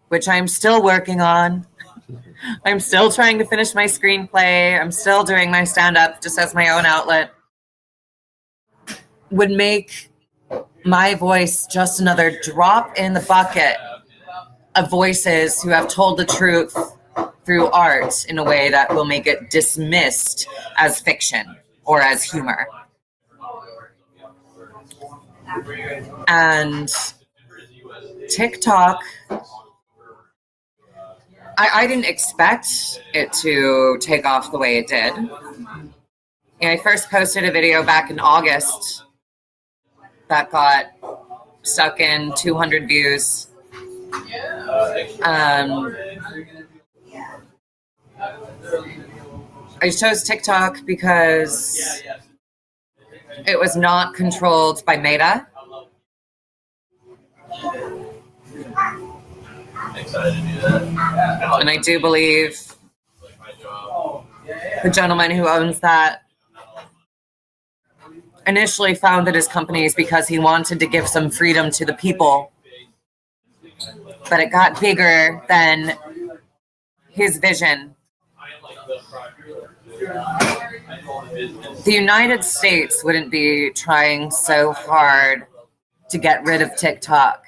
[SPEAKER 2] which I'm still working on, I'm still trying to finish my screenplay, I'm still doing my stand-up just as my own outlet, would make my voice just another drop in the bucket of voices who have told the truth through art in a way that will make it dismissed as fiction or as humor. And TikTok, I didn't expect it to take off the way it did. I first posted a video back in August that got stuck in 200 views. I chose TikTok because it was not controlled by Meta. And I do believe the gentleman who owns that initially founded his companies because he wanted to give some freedom to the people. But it got bigger than his vision. The United States wouldn't be trying so hard to get rid of TikTok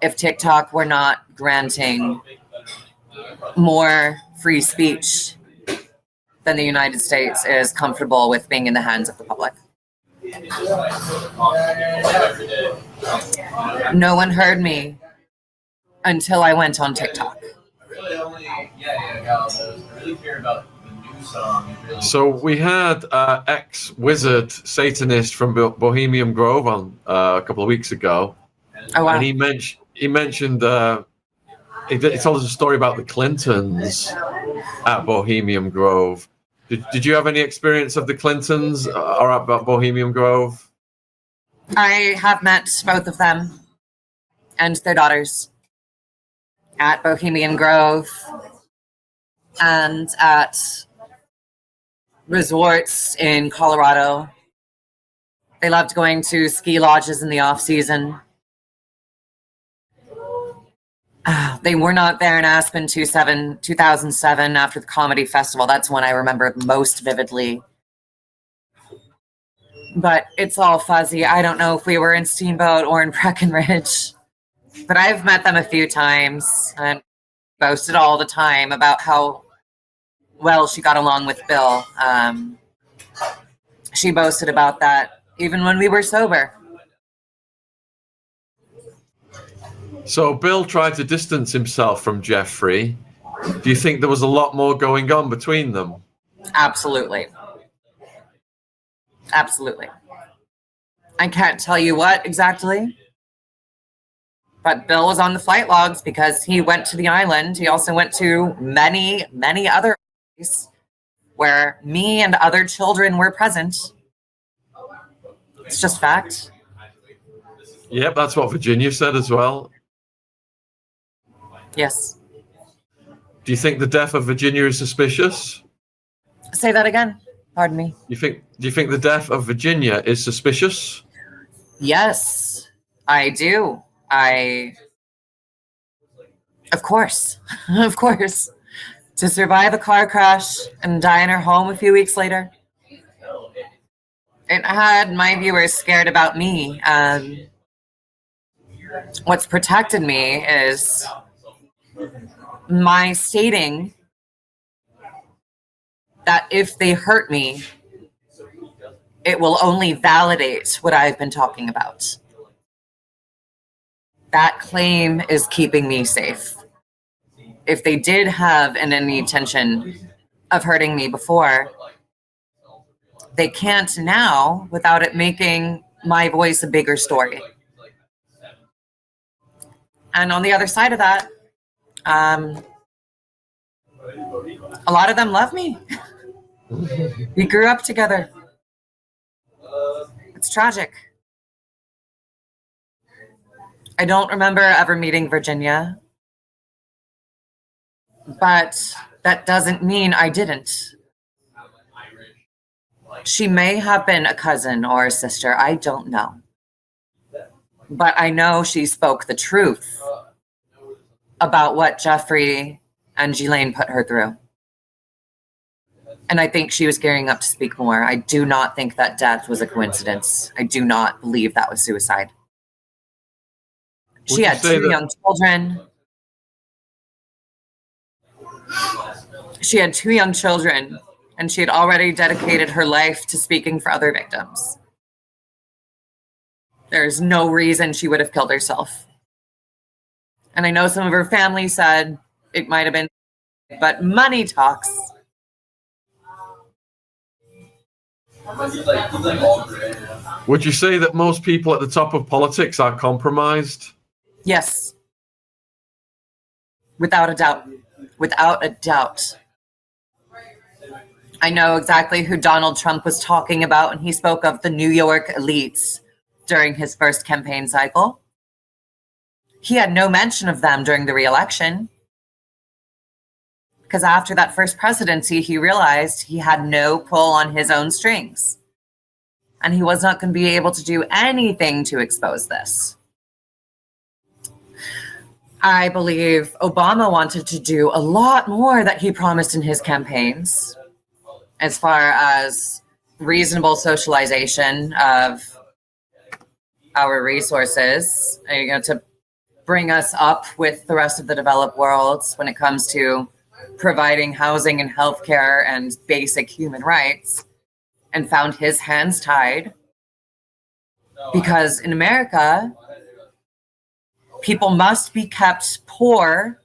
[SPEAKER 2] if TikTok were not granting more free speech than the United States is comfortable with being in the hands of the public. No one heard me until I went on TikTok.
[SPEAKER 3] So we had ex-wizard Satanist from Bohemian Grove on a couple of weeks ago.
[SPEAKER 2] Oh, wow.
[SPEAKER 3] And he mentioned he told us a story about the Clintons at Bohemian Grove. Did you have any experience of the Clintons or about Bohemian Grove?
[SPEAKER 2] I have met both of them and their daughters at Bohemian Grove and at resorts in Colorado. They loved going to ski lodges in the off season. They were not there in Aspen 2007 after the comedy festival. That's one I remember most vividly. But it's all fuzzy. I don't know if we were in Steamboat or in Breckenridge. But I've met them a few times and boasted all the time about how well she got along with Bill. She boasted about that even when we were sober.
[SPEAKER 3] So Bill tried to distance himself from Jeffrey. Do you think there was a lot more going on between them?
[SPEAKER 2] Absolutely. Absolutely. I can't tell you what exactly, but Bill was on the flight logs because he went to the island. He also went to many, many other places where me and other children were present. It's just fact.
[SPEAKER 3] Yep, that's what Virginia said as well.
[SPEAKER 2] Yes.
[SPEAKER 3] Do you think the death of Virginia is suspicious?
[SPEAKER 2] Say that again. Pardon me.
[SPEAKER 3] Do you think the death of Virginia is suspicious?
[SPEAKER 2] Yes, I do. Of course. Of course. To survive a car crash and die in her home a few weeks later. It had my viewers scared about me. What's protected me is my stating that if they hurt me, it will only validate what I've been talking about. That claim is keeping me safe. If they did have any intention of hurting me before, they can't now without it making my voice a bigger story. And on the other side of that, a lot of them love me. We grew up together. It's tragic. I don't remember ever meeting Virginia, but that doesn't mean I didn't. She may have been a cousin or a sister, I don't know. But I know she spoke the truth about what Jeffrey and Ghislaine put her through. And I think she was gearing up to speak more. I do not think that death was a coincidence. I do not believe that was suicide. She had two young children. She had 2 young children, and she had already dedicated her life to speaking for other victims. There's no reason she would have killed herself. And I know some of her family said it might have been, but money talks.
[SPEAKER 3] Would you say that most people at the top of politics are compromised?
[SPEAKER 2] Yes. Without a doubt. Without a doubt. I know exactly who Donald Trump was talking about when he spoke of the New York elites during his first campaign cycle. He had no mention of them during the re-election. Because after that first presidency, he realized he had no pull on his own strings. And he was not going to be able to do anything to expose this. I believe Obama wanted to do a lot more that he promised in his campaigns, as far as reasonable socialization of our resources, to bring us up with the rest of the developed world when it comes to providing housing and healthcare and basic human rights, and found his hands tied. Because in America, people must be kept poor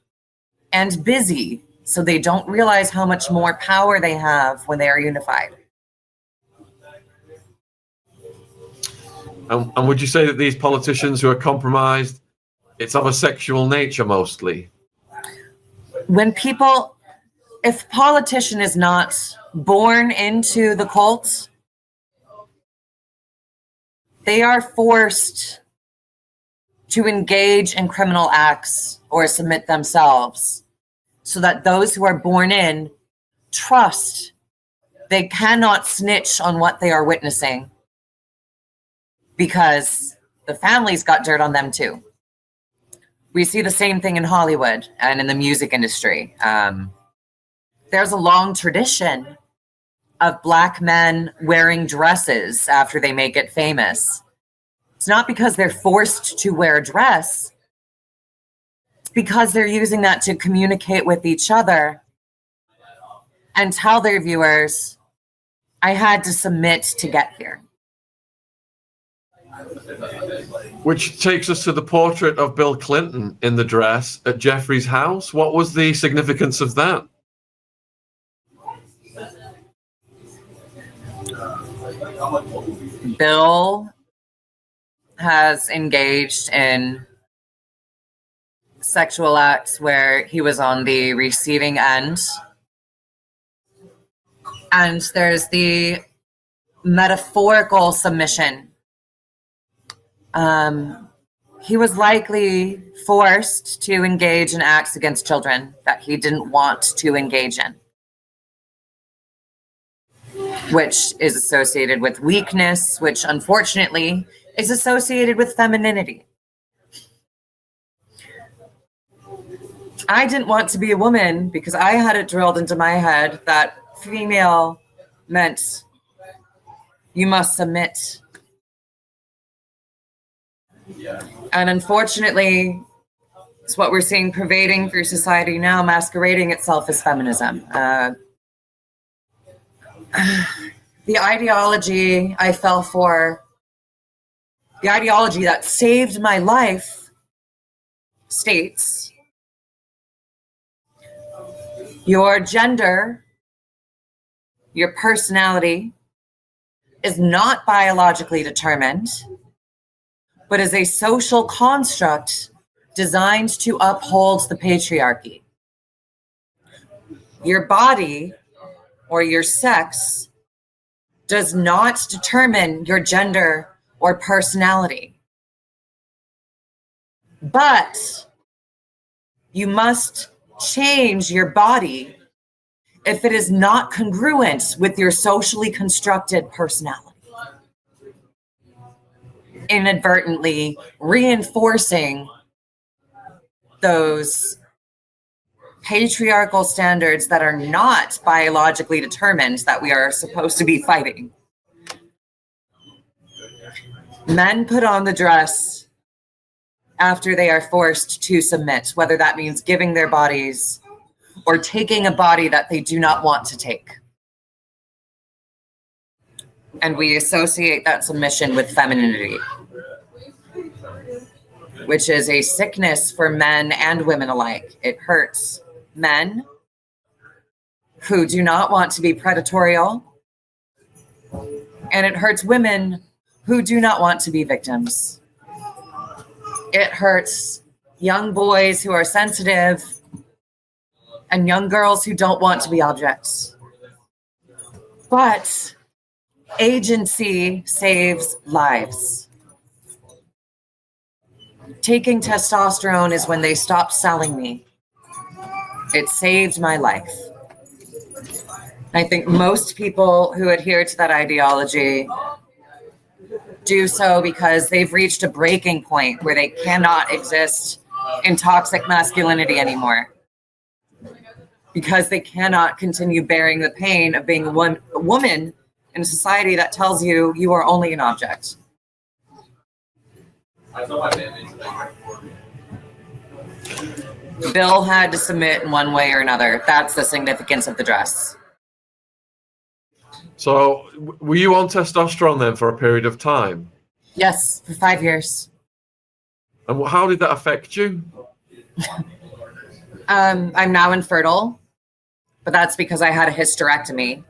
[SPEAKER 2] and busy so they don't realize how much more power they have when they are unified.
[SPEAKER 3] And would you say that these politicians who are compromised, it's of a sexual nature mostly?
[SPEAKER 2] If a politician is not born into the cult, they are forced to engage in criminal acts or submit themselves so that those who are born in trust they cannot snitch on what they are witnessing because the family's got dirt on them too. We see the same thing in Hollywood and in the music industry. There's a long tradition of Black men wearing dresses after they make it famous. It's not because they're forced to wear a dress. It's because they're using that to communicate with each other and tell their viewers, I had to submit to get here.
[SPEAKER 3] Which takes us to the portrait of Bill Clinton in the dress at Jeffrey's house. What was the significance of that?
[SPEAKER 2] Bill has engaged in sexual acts where he was on the receiving end. And there's the metaphorical submission. He was likely forced to engage in acts against children that he didn't want to engage in, which is associated with weakness, which unfortunately is associated with femininity. I didn't want to be a woman because I had it drilled into my head that female meant you must submit. And unfortunately, it's what we're seeing pervading through society now, masquerading itself as feminism. The ideology I fell for, the ideology that saved my life, states your gender, your personality is not biologically determined, but is a social construct designed to uphold the patriarchy. Your body or your sex does not determine your gender or personality. But you must change your body if it is not congruent with your socially constructed personality, inadvertently reinforcing those patriarchal standards that are not biologically determined that we are supposed to be fighting. Men put on the dress after they are forced to submit, whether that means giving their bodies or taking a body that they do not want to take. And we associate that submission with femininity, which is a sickness for men and women alike. It hurts men who do not want to be predatorial, and it hurts women who do not want to be victims. It hurts young boys who are sensitive and young girls who don't want to be objects. But agency saves lives. Taking testosterone is when they stopped selling me. It saved my life. I think most people who adhere to that ideology do so because they've reached a breaking point where they cannot exist in toxic masculinity anymore. Because they cannot continue bearing the pain of being a woman in a society that tells you you are only an object. Bill had to submit in one way or another. That's the significance of the dress.
[SPEAKER 3] So, were you on testosterone then for a period of time?
[SPEAKER 2] Yes, for 5 years.
[SPEAKER 3] And how did that affect you?
[SPEAKER 2] I'm now infertile, but that's because I had a hysterectomy.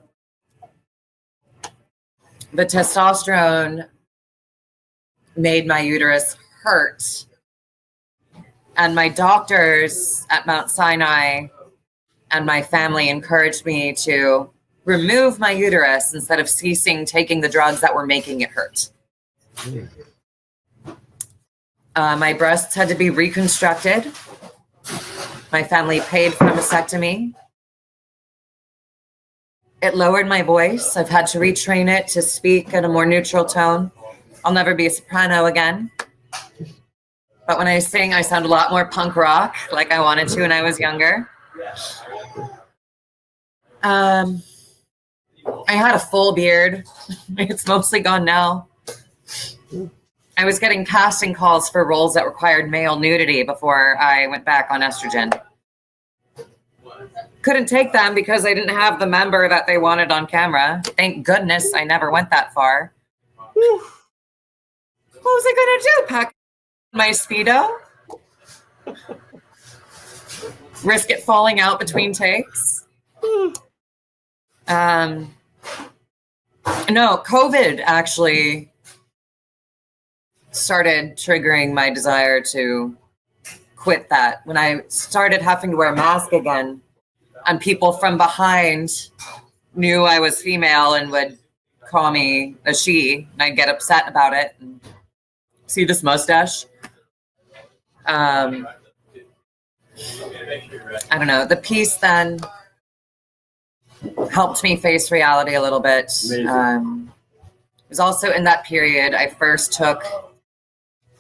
[SPEAKER 2] The testosterone made my uterus hurt. And my doctors at Mount Sinai and my family encouraged me to remove my uterus instead of ceasing taking the drugs that were making it hurt. My breasts had to be reconstructed. My family paid for a mastectomy. It lowered my voice. I've had to retrain it to speak in a more neutral tone. I'll never be a soprano again. But when I sing, I sound a lot more punk rock, like I wanted to when I was younger. I had a full beard. It's mostly gone now. I was getting casting calls for roles that required male nudity before I went back on estrogen. couldn't take them because I didn't have the member that they wanted on camera. Thank goodness I never went that far. Whew. What was I going to do? Pack my Speedo? Risk it falling out between takes? No, COVID actually started triggering my desire to quit that. When I started having to wear a mask again, and people from behind knew I was female and would call me a she, and I'd get upset about it. And see this mustache? I don't know. The piece then helped me face reality a little bit. It was also in that period I first took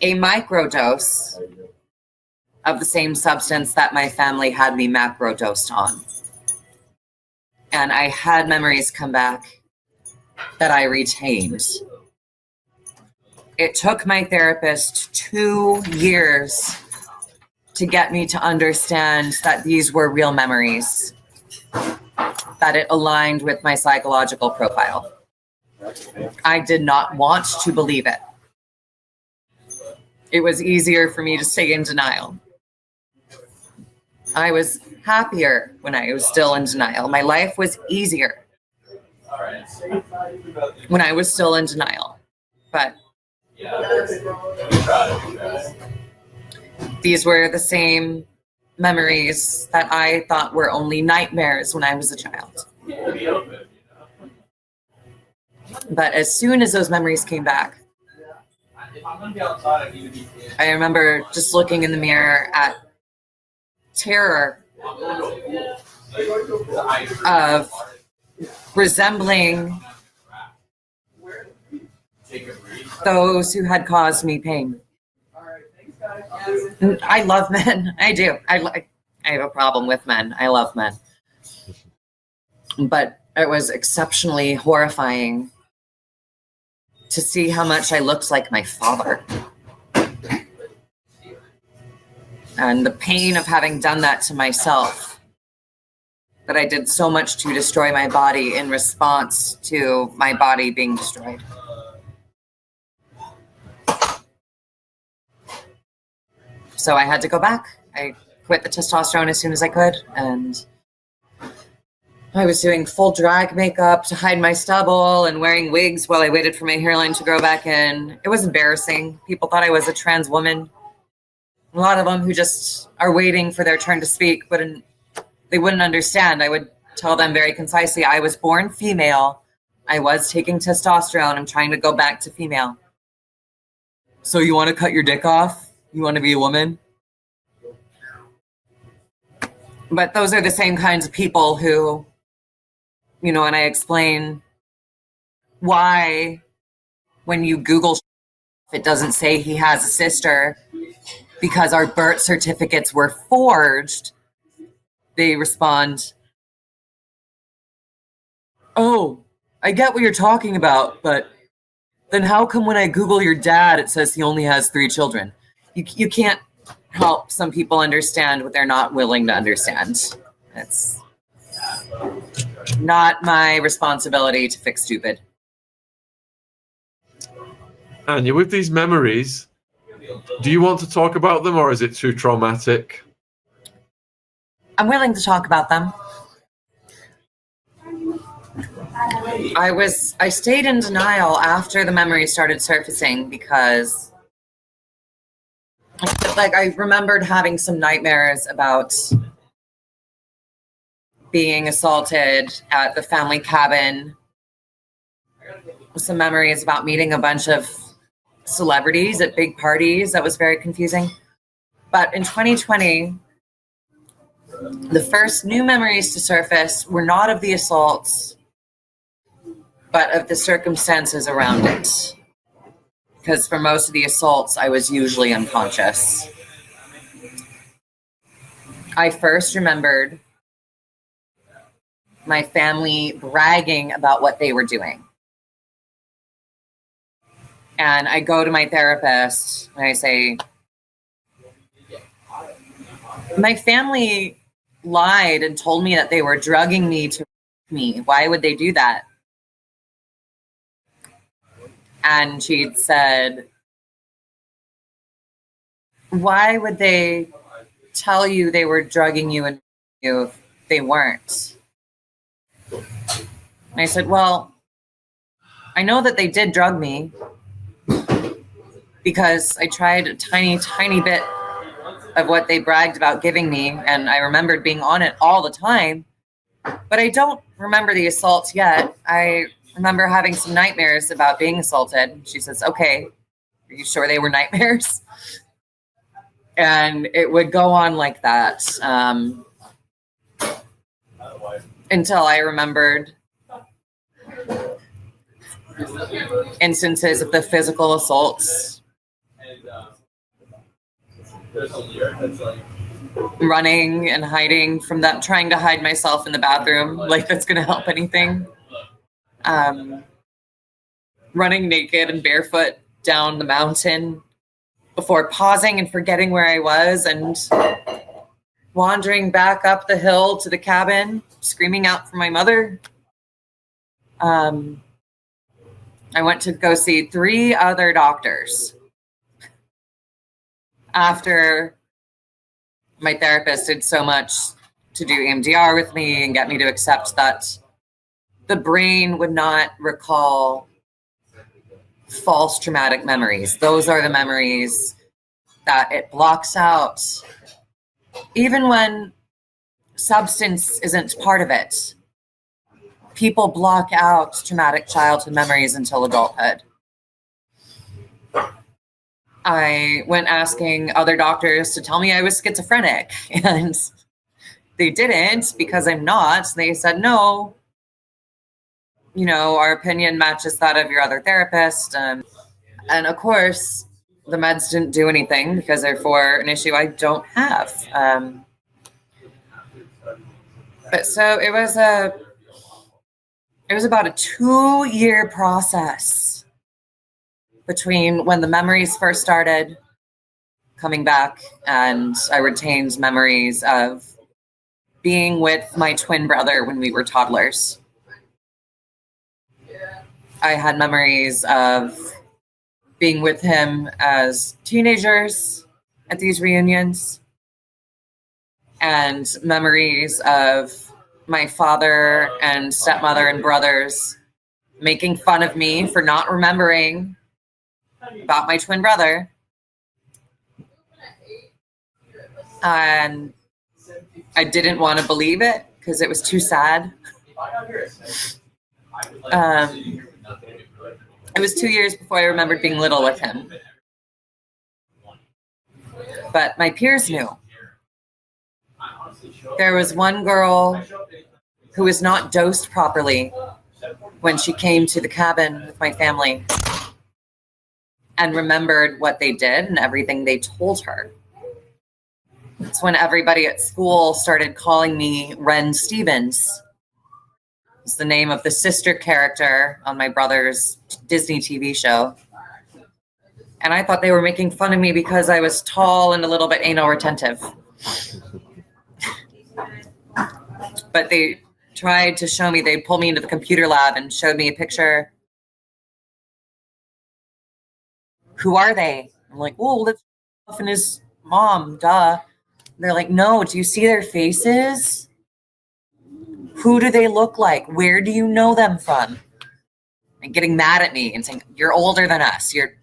[SPEAKER 2] a microdose of the same substance that my family had me macrodosed on. And I had memories come back that I retained. It took my therapist 2 years to get me to understand that these were real memories, that it aligned with my psychological profile. I did not want to believe it. It was easier for me to stay in denial. I was happier when I was still in denial. My life was easier when I was still in denial. But these were the same memories that I thought were only nightmares when I was a child. But as soon as those memories came back, I remember just looking in the mirror at terror of resembling those who had caused me pain. I love men. I do. I have a problem with men. I love men. But it was exceptionally horrifying to see how much I looked like my father. And the pain of having done that to myself, that I did so much to destroy my body in response to my body being destroyed. So I had to go back. I quit the testosterone as soon as I could, and I was doing full drag makeup to hide my stubble and wearing wigs while I waited for my hairline to grow back in. It was embarrassing. People thought I was a trans woman. A lot of them who just are waiting for their turn to speak, but they wouldn't understand. I would tell them very concisely, I was born female. I was taking testosterone. I'm trying to go back to female. So you want to cut your dick off? You want to be a woman? But those are the same kinds of people who, and I explain why when you Google, it doesn't say he has a sister because our birth certificates were forged. They respond, oh, I get what you're talking about, but then how come when I Google your dad, it says he only has 3 children? You can't help some people understand what they're not willing to understand. It's not my responsibility to fix stupid.
[SPEAKER 3] Anya, with these memories, do you want to talk about them or is it too traumatic?
[SPEAKER 2] I'm willing to talk about them. I stayed in denial after the memories started surfacing because I remembered having some nightmares about being assaulted at the family cabin. Some memories about meeting a bunch of celebrities at big parties. That was very confusing. But in 2020, the first new memories to surface were not of the assaults, but of the circumstances around it. Because for most of the assaults, I was usually unconscious. I first remembered my family bragging about what they were doing. And I go to my therapist and I say, my family lied and told me that they were drugging me to me. Why would they do that? And she'd said, why would they tell you they were drugging you and you if they weren't? And I said, well, I know that they did drug me because I tried a tiny, tiny bit of what they bragged about giving me, and I remembered being on it all the time, but I don't remember the assaults yet. I remember having some nightmares about being assaulted. She says, okay, are you sure they were nightmares? And it would go on like that until I remembered instances of the physical assaults, running and hiding from them, trying to hide myself in the bathroom, like that's going to help anything. Running naked and barefoot down the mountain before pausing and forgetting where I was and wandering back up the hill to the cabin, screaming out for my mother. I went to go see 3 other doctors after my therapist did so much to do EMDR with me and get me to accept that the brain would not recall false traumatic memories. Those are the memories that it blocks out, even when substance isn't part of it. People block out traumatic childhood memories until adulthood. I went asking other doctors to tell me I was schizophrenic, and they didn't, because I'm not. They said, no, our opinion matches that of your other therapist. And of course, the meds didn't do anything because they're for an issue I don't have. But so it was about a 2-year process between when the memories first started coming back and I retained memories of being with my twin brother when we were toddlers. I had memories of being with him as teenagers at these reunions, and memories of my father and stepmother and brothers making fun of me for not remembering about my twin brother. And I didn't want to believe it because it was too sad. It was 2 years before I remembered being little with him. But my peers knew. There was one girl who was not dosed properly when she came to the cabin with my family and remembered what they did and everything they told her. It's when everybody at school started calling me Ren Stevens. It's the name of the sister character on my brother's Disney TV show. And I thought they were making fun of me because I was tall and a little bit anal retentive. But they tried to show me, they pulled me into the computer lab and showed me a picture. Who are they? I'm like, well, that's and his mom, duh. They're like, no, do you see their faces? Who do they look like? Where do you know them from? And getting mad at me and saying, you're older than us. You're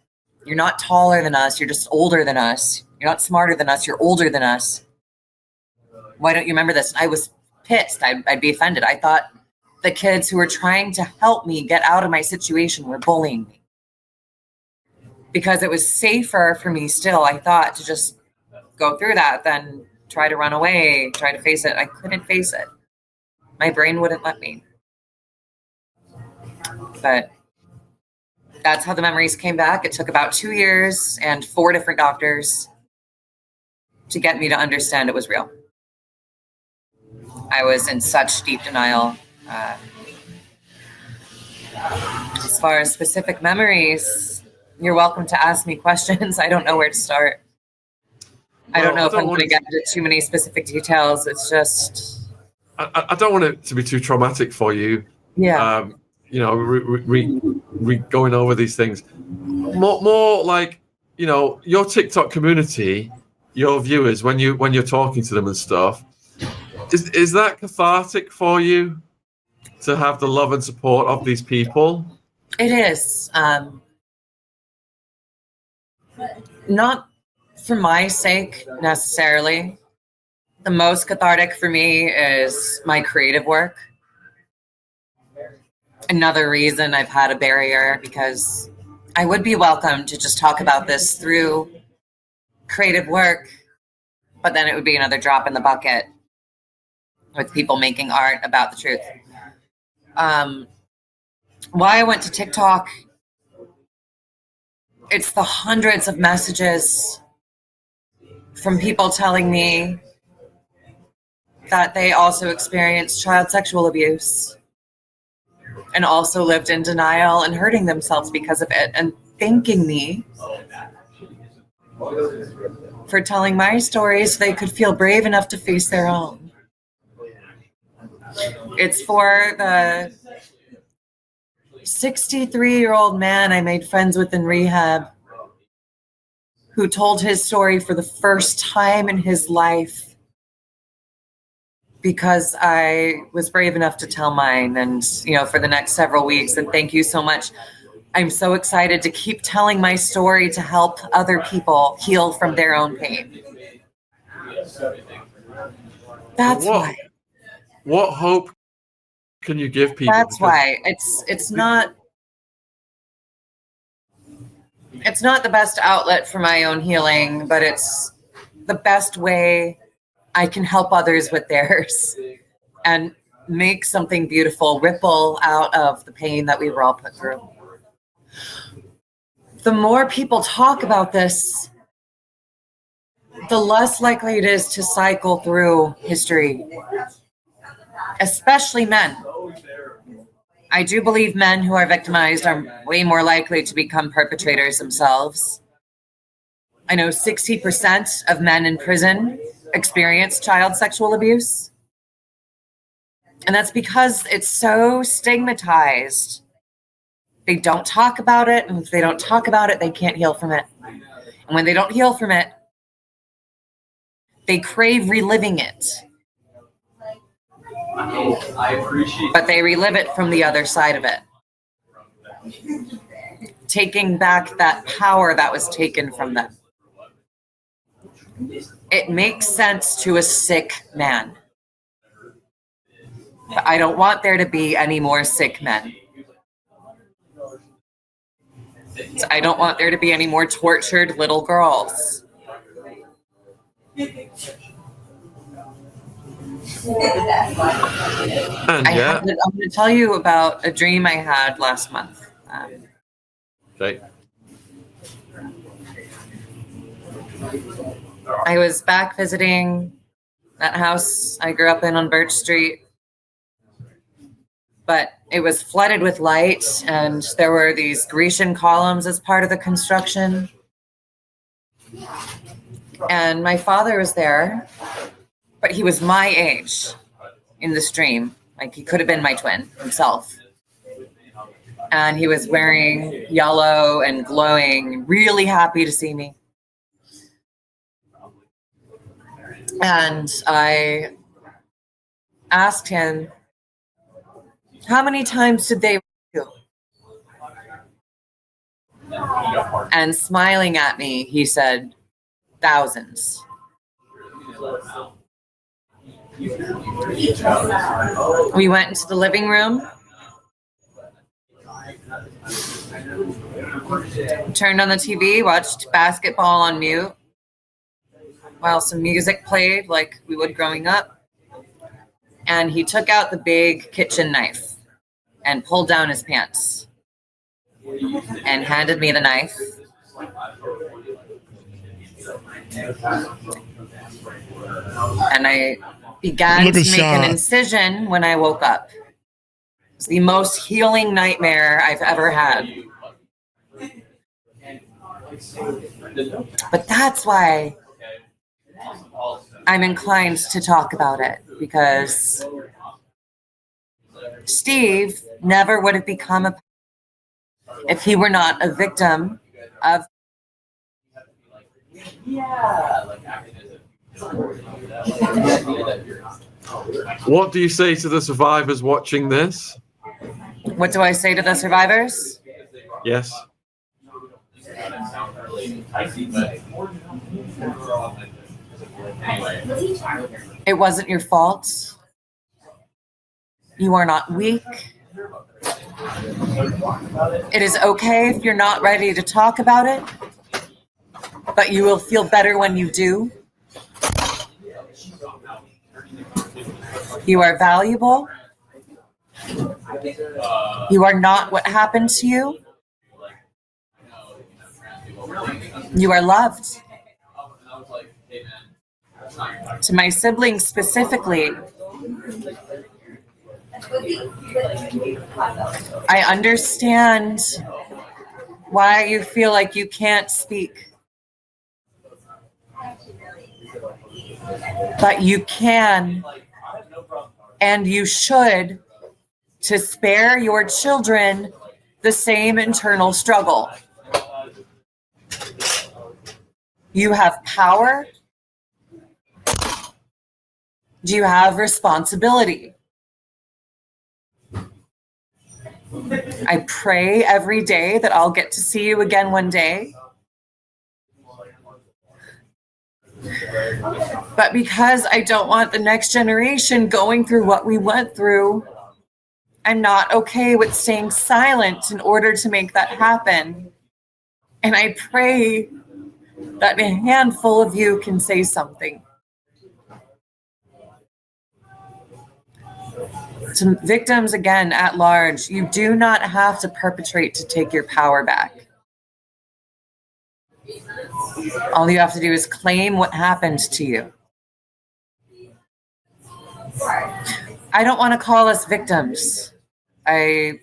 [SPEAKER 2] not taller than us. You're just older than us. You're not smarter than us. You're older than us. Why don't you remember this? And I was pissed. I'd be offended. I thought the kids who were trying to help me get out of my situation were bullying me. Because it was safer for me still, I thought, to just go through that than try to run away, try to face it. I couldn't face it. My brain wouldn't let me. But that's how the memories came back. It took about 2 years and 4 different doctors to get me to understand it was real. I was in such deep denial. As far as specific memories, you're welcome to ask me questions. I don't know where to start. I don't know if I'm
[SPEAKER 3] want
[SPEAKER 2] going to get into too many specific details. It's just...
[SPEAKER 3] I don't want it to be too traumatic for you.
[SPEAKER 2] Yeah.
[SPEAKER 3] Going over these things. More like, your TikTok community, your viewers, when you're talking to them and stuff, is that cathartic for you to have the love and support of these people?
[SPEAKER 2] It is. Not for my sake necessarily. The most cathartic for me is my creative work. Another reason I've had a barrier, because I would be welcome to just talk about this through creative work, but then it would be another drop in the bucket with people making art about the truth. Why I went to TikTok, it's the hundreds of messages from people telling me that they also experienced child sexual abuse and also lived in denial and hurting themselves because of it, and thanking me for telling my story so they could feel brave enough to face their own. It's for the 63-year-old man I made friends with in rehab who told his story for the first time in his life because I was brave enough to tell mine, and for the next several weeks. And thank you so much. I'm so excited to keep telling my story to help other people heal from their own pain. That's why.
[SPEAKER 3] What hope can you give people?
[SPEAKER 2] That's why it's not the best outlet for my own healing, but it's the best way I can help others with theirs and make something beautiful ripple out of the pain that we were all put through. The more people talk about this, the less likely it is to cycle through history, especially men. I do believe men who are victimized are way more likely to become perpetrators themselves. I know 60% of men in prison experience child sexual abuse. And that's because it's so stigmatized. They don't talk about it, and if they don't talk about it, they can't heal from it. And when they don't heal from it, they crave reliving it. But they relive it from the other side of it. Taking back that power that was taken from them. It makes sense to a sick man. But I don't want there to be any more sick men. I don't want there to be any more tortured little girls. I'm going to tell you about a dream I had last month.
[SPEAKER 3] Okay.
[SPEAKER 2] I was back visiting that house I grew up in on Birch Street, but it was flooded with light, and there were these Grecian columns as part of the construction. And my father was there, but he was my age in this dream. Like, he could have been my twin himself. And he was wearing yellow and glowing, really happy to see me. And I asked him, how many times did they rape you? And smiling at me, he said, thousands. We went into the living room, turned on the TV, watched basketball on mute while some music played like we would growing up. And he took out the big kitchen knife and pulled down his pants and handed me the knife. And I began to make an incision when I woke up. It's the most healing nightmare I've ever had. But that's why I'm inclined to talk about it because Steve never would have become a if he were not a victim of
[SPEAKER 3] What do you say to the survivors watching this?
[SPEAKER 2] what do I say to the survivors?
[SPEAKER 3] Yes.
[SPEAKER 2] It wasn't your fault. You are not weak. It is okay if you're not ready to talk about it, but you will feel better when you do. You are valuable. You are not what happened to you. You are loved. To my siblings specifically, I understand why you feel like you can't speak. But you can, and you should, to spare your children the same internal struggle. You have power. Do you have responsibility? I pray every day that I'll get to see you again one day. But because I don't want the next generation going through what we went through, I'm not okay with staying silent in order to make that happen. And I pray that a handful of you can say something. To victims, again, at large, you do not have to perpetrate to take your power back. All you have to do is claim what happened to you. I don't want to call us victims. I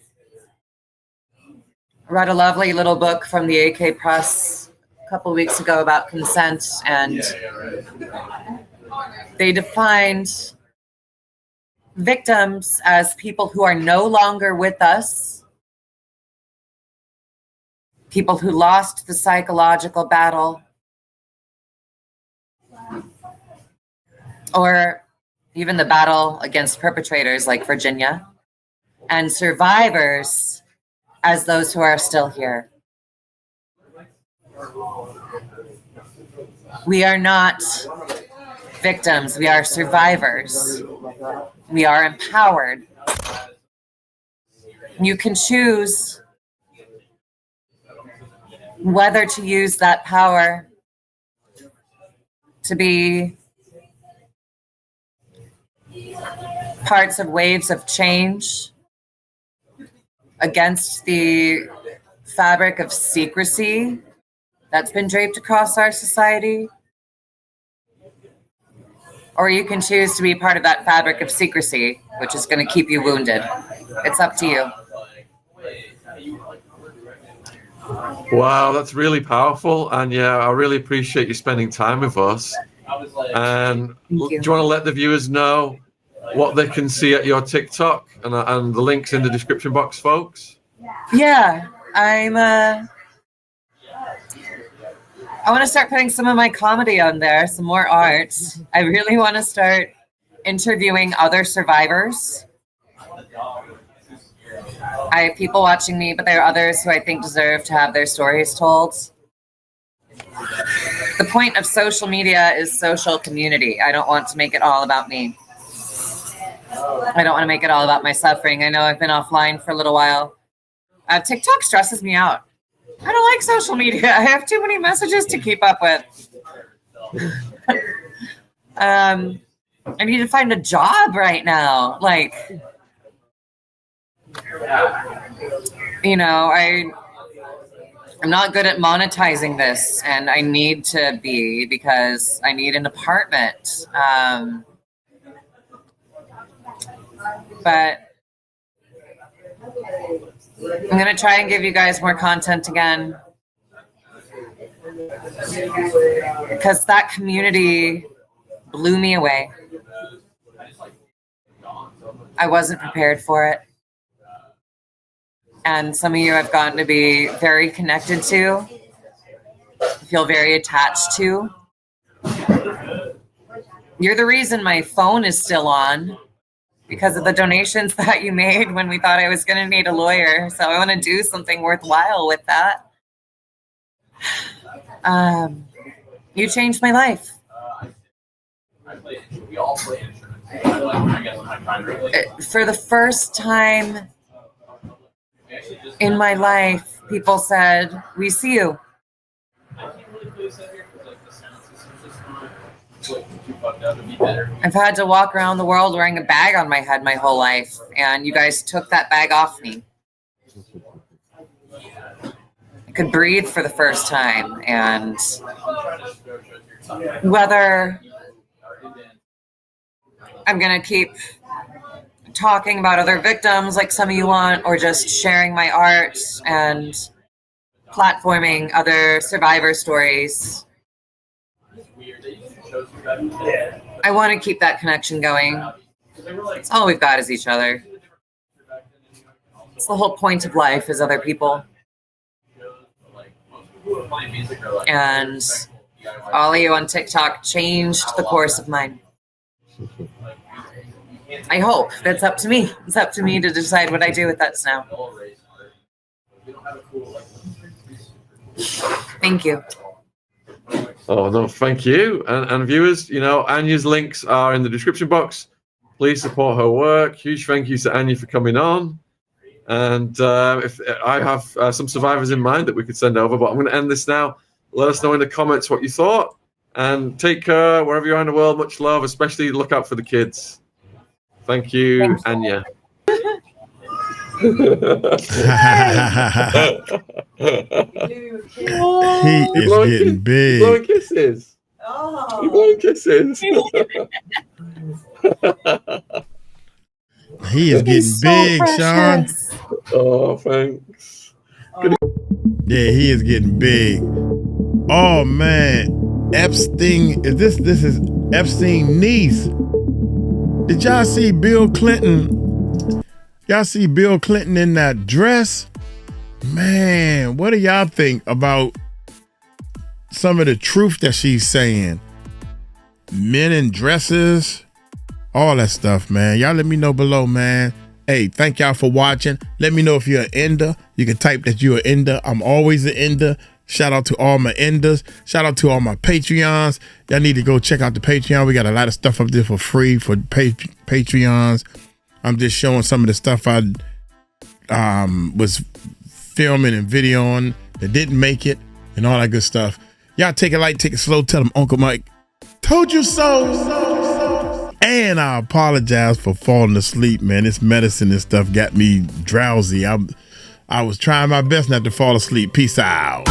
[SPEAKER 2] read a lovely little book from the AK Press a couple weeks ago about consent, and they defined victims as people who are no longer with us, people who lost the psychological battle, or even the battle against perpetrators like Virginia, and survivors as those who are still here. We are not victims, we are survivors. We are empowered. You can choose whether to use that power to be parts of waves of change against the fabric of secrecy that's been draped across our society. Or you can choose to be part of that fabric of secrecy, which is going to keep you wounded. It's up to you.
[SPEAKER 3] Wow, that's really powerful. And yeah, I really appreciate you spending time with us. And do you want to let the viewers know what they can see at your TikTok and the links in the description box, folks?
[SPEAKER 2] Yeah, I want to start putting some of my comedy on there, some more art. I really want to start interviewing other survivors. I have people watching me, but there are others who I think deserve to have their stories told. The point of social media is social community. I don't want to make it all about me. I don't want to make it all about my suffering. I know I've been offline for a little while. TikTok stresses me out. I don't like social media. I have too many messages to keep up with. I need to find a job right now. Like, you know, I'm not good at monetizing this, and I need to be because I need an apartment. But I'm going to try and give you guys more content again. because that community blew me away. I wasn't prepared for it. And some of you I've gotten to be very connected to, feel very attached to. You're the reason my phone is still on, because of the donations that you made when we thought I was going to need a lawyer. So I want to do something worthwhile with that. You changed my life. For the first time in my life, people said, "We see you." I've had to walk around the world wearing a bag on my head my whole life, and you guys took that bag off me. I could breathe for the first time, and whether I'm going to keep talking about other victims like some of you want, or just sharing my art and platforming other survivor stories, I want to keep that connection going. It's all we've got is each other. It's the whole point of life is other people. And all of you on TikTok changed the course of mine. I hope. That's up to me. It's up to me to decide what I do with that now. Thank you.
[SPEAKER 3] Oh, no, thank you. And viewers, you know, Anya's links are in the description box. Please support her work. Huge thank you to Anya for coming on. And if I have some survivors in mind that we could send over, but I'm going to end this now. Let us know in the comments what you thought. And take care wherever you are in the world. Much love, especially look out for the kids. Thank you, Anya.
[SPEAKER 1] He is getting big.
[SPEAKER 3] Blowing kisses.
[SPEAKER 2] Oh.
[SPEAKER 3] You're blowing kisses.
[SPEAKER 1] He is getting big, Sean.
[SPEAKER 3] Oh, thanks.
[SPEAKER 1] Yeah, he is getting big. Oh man, Epstein. This is Epstein's niece. Did y'all see Bill Clinton? Y'all see Bill Clinton in that dress? Man, what do y'all think about some of the truth that she's saying? Men in dresses, all that stuff, man. Y'all let me know below, man. Hey, thank y'all for watching. Let me know if you're an ender. You can type that you're an ender. I'm always an ender. Shout out to all my enders. Shout out to all my Patreons. Y'all need to go check out the Patreon. We got a lot of stuff up there for free for Patreons. I'm just showing some of the stuff I was filming and videoing that didn't make it and all that good stuff. Y'all take it light, take it slow. Tell them Uncle Mike told you so. And I apologize for falling asleep, man. This medicine and stuff got me drowsy. I was trying my best not to fall asleep. Peace out.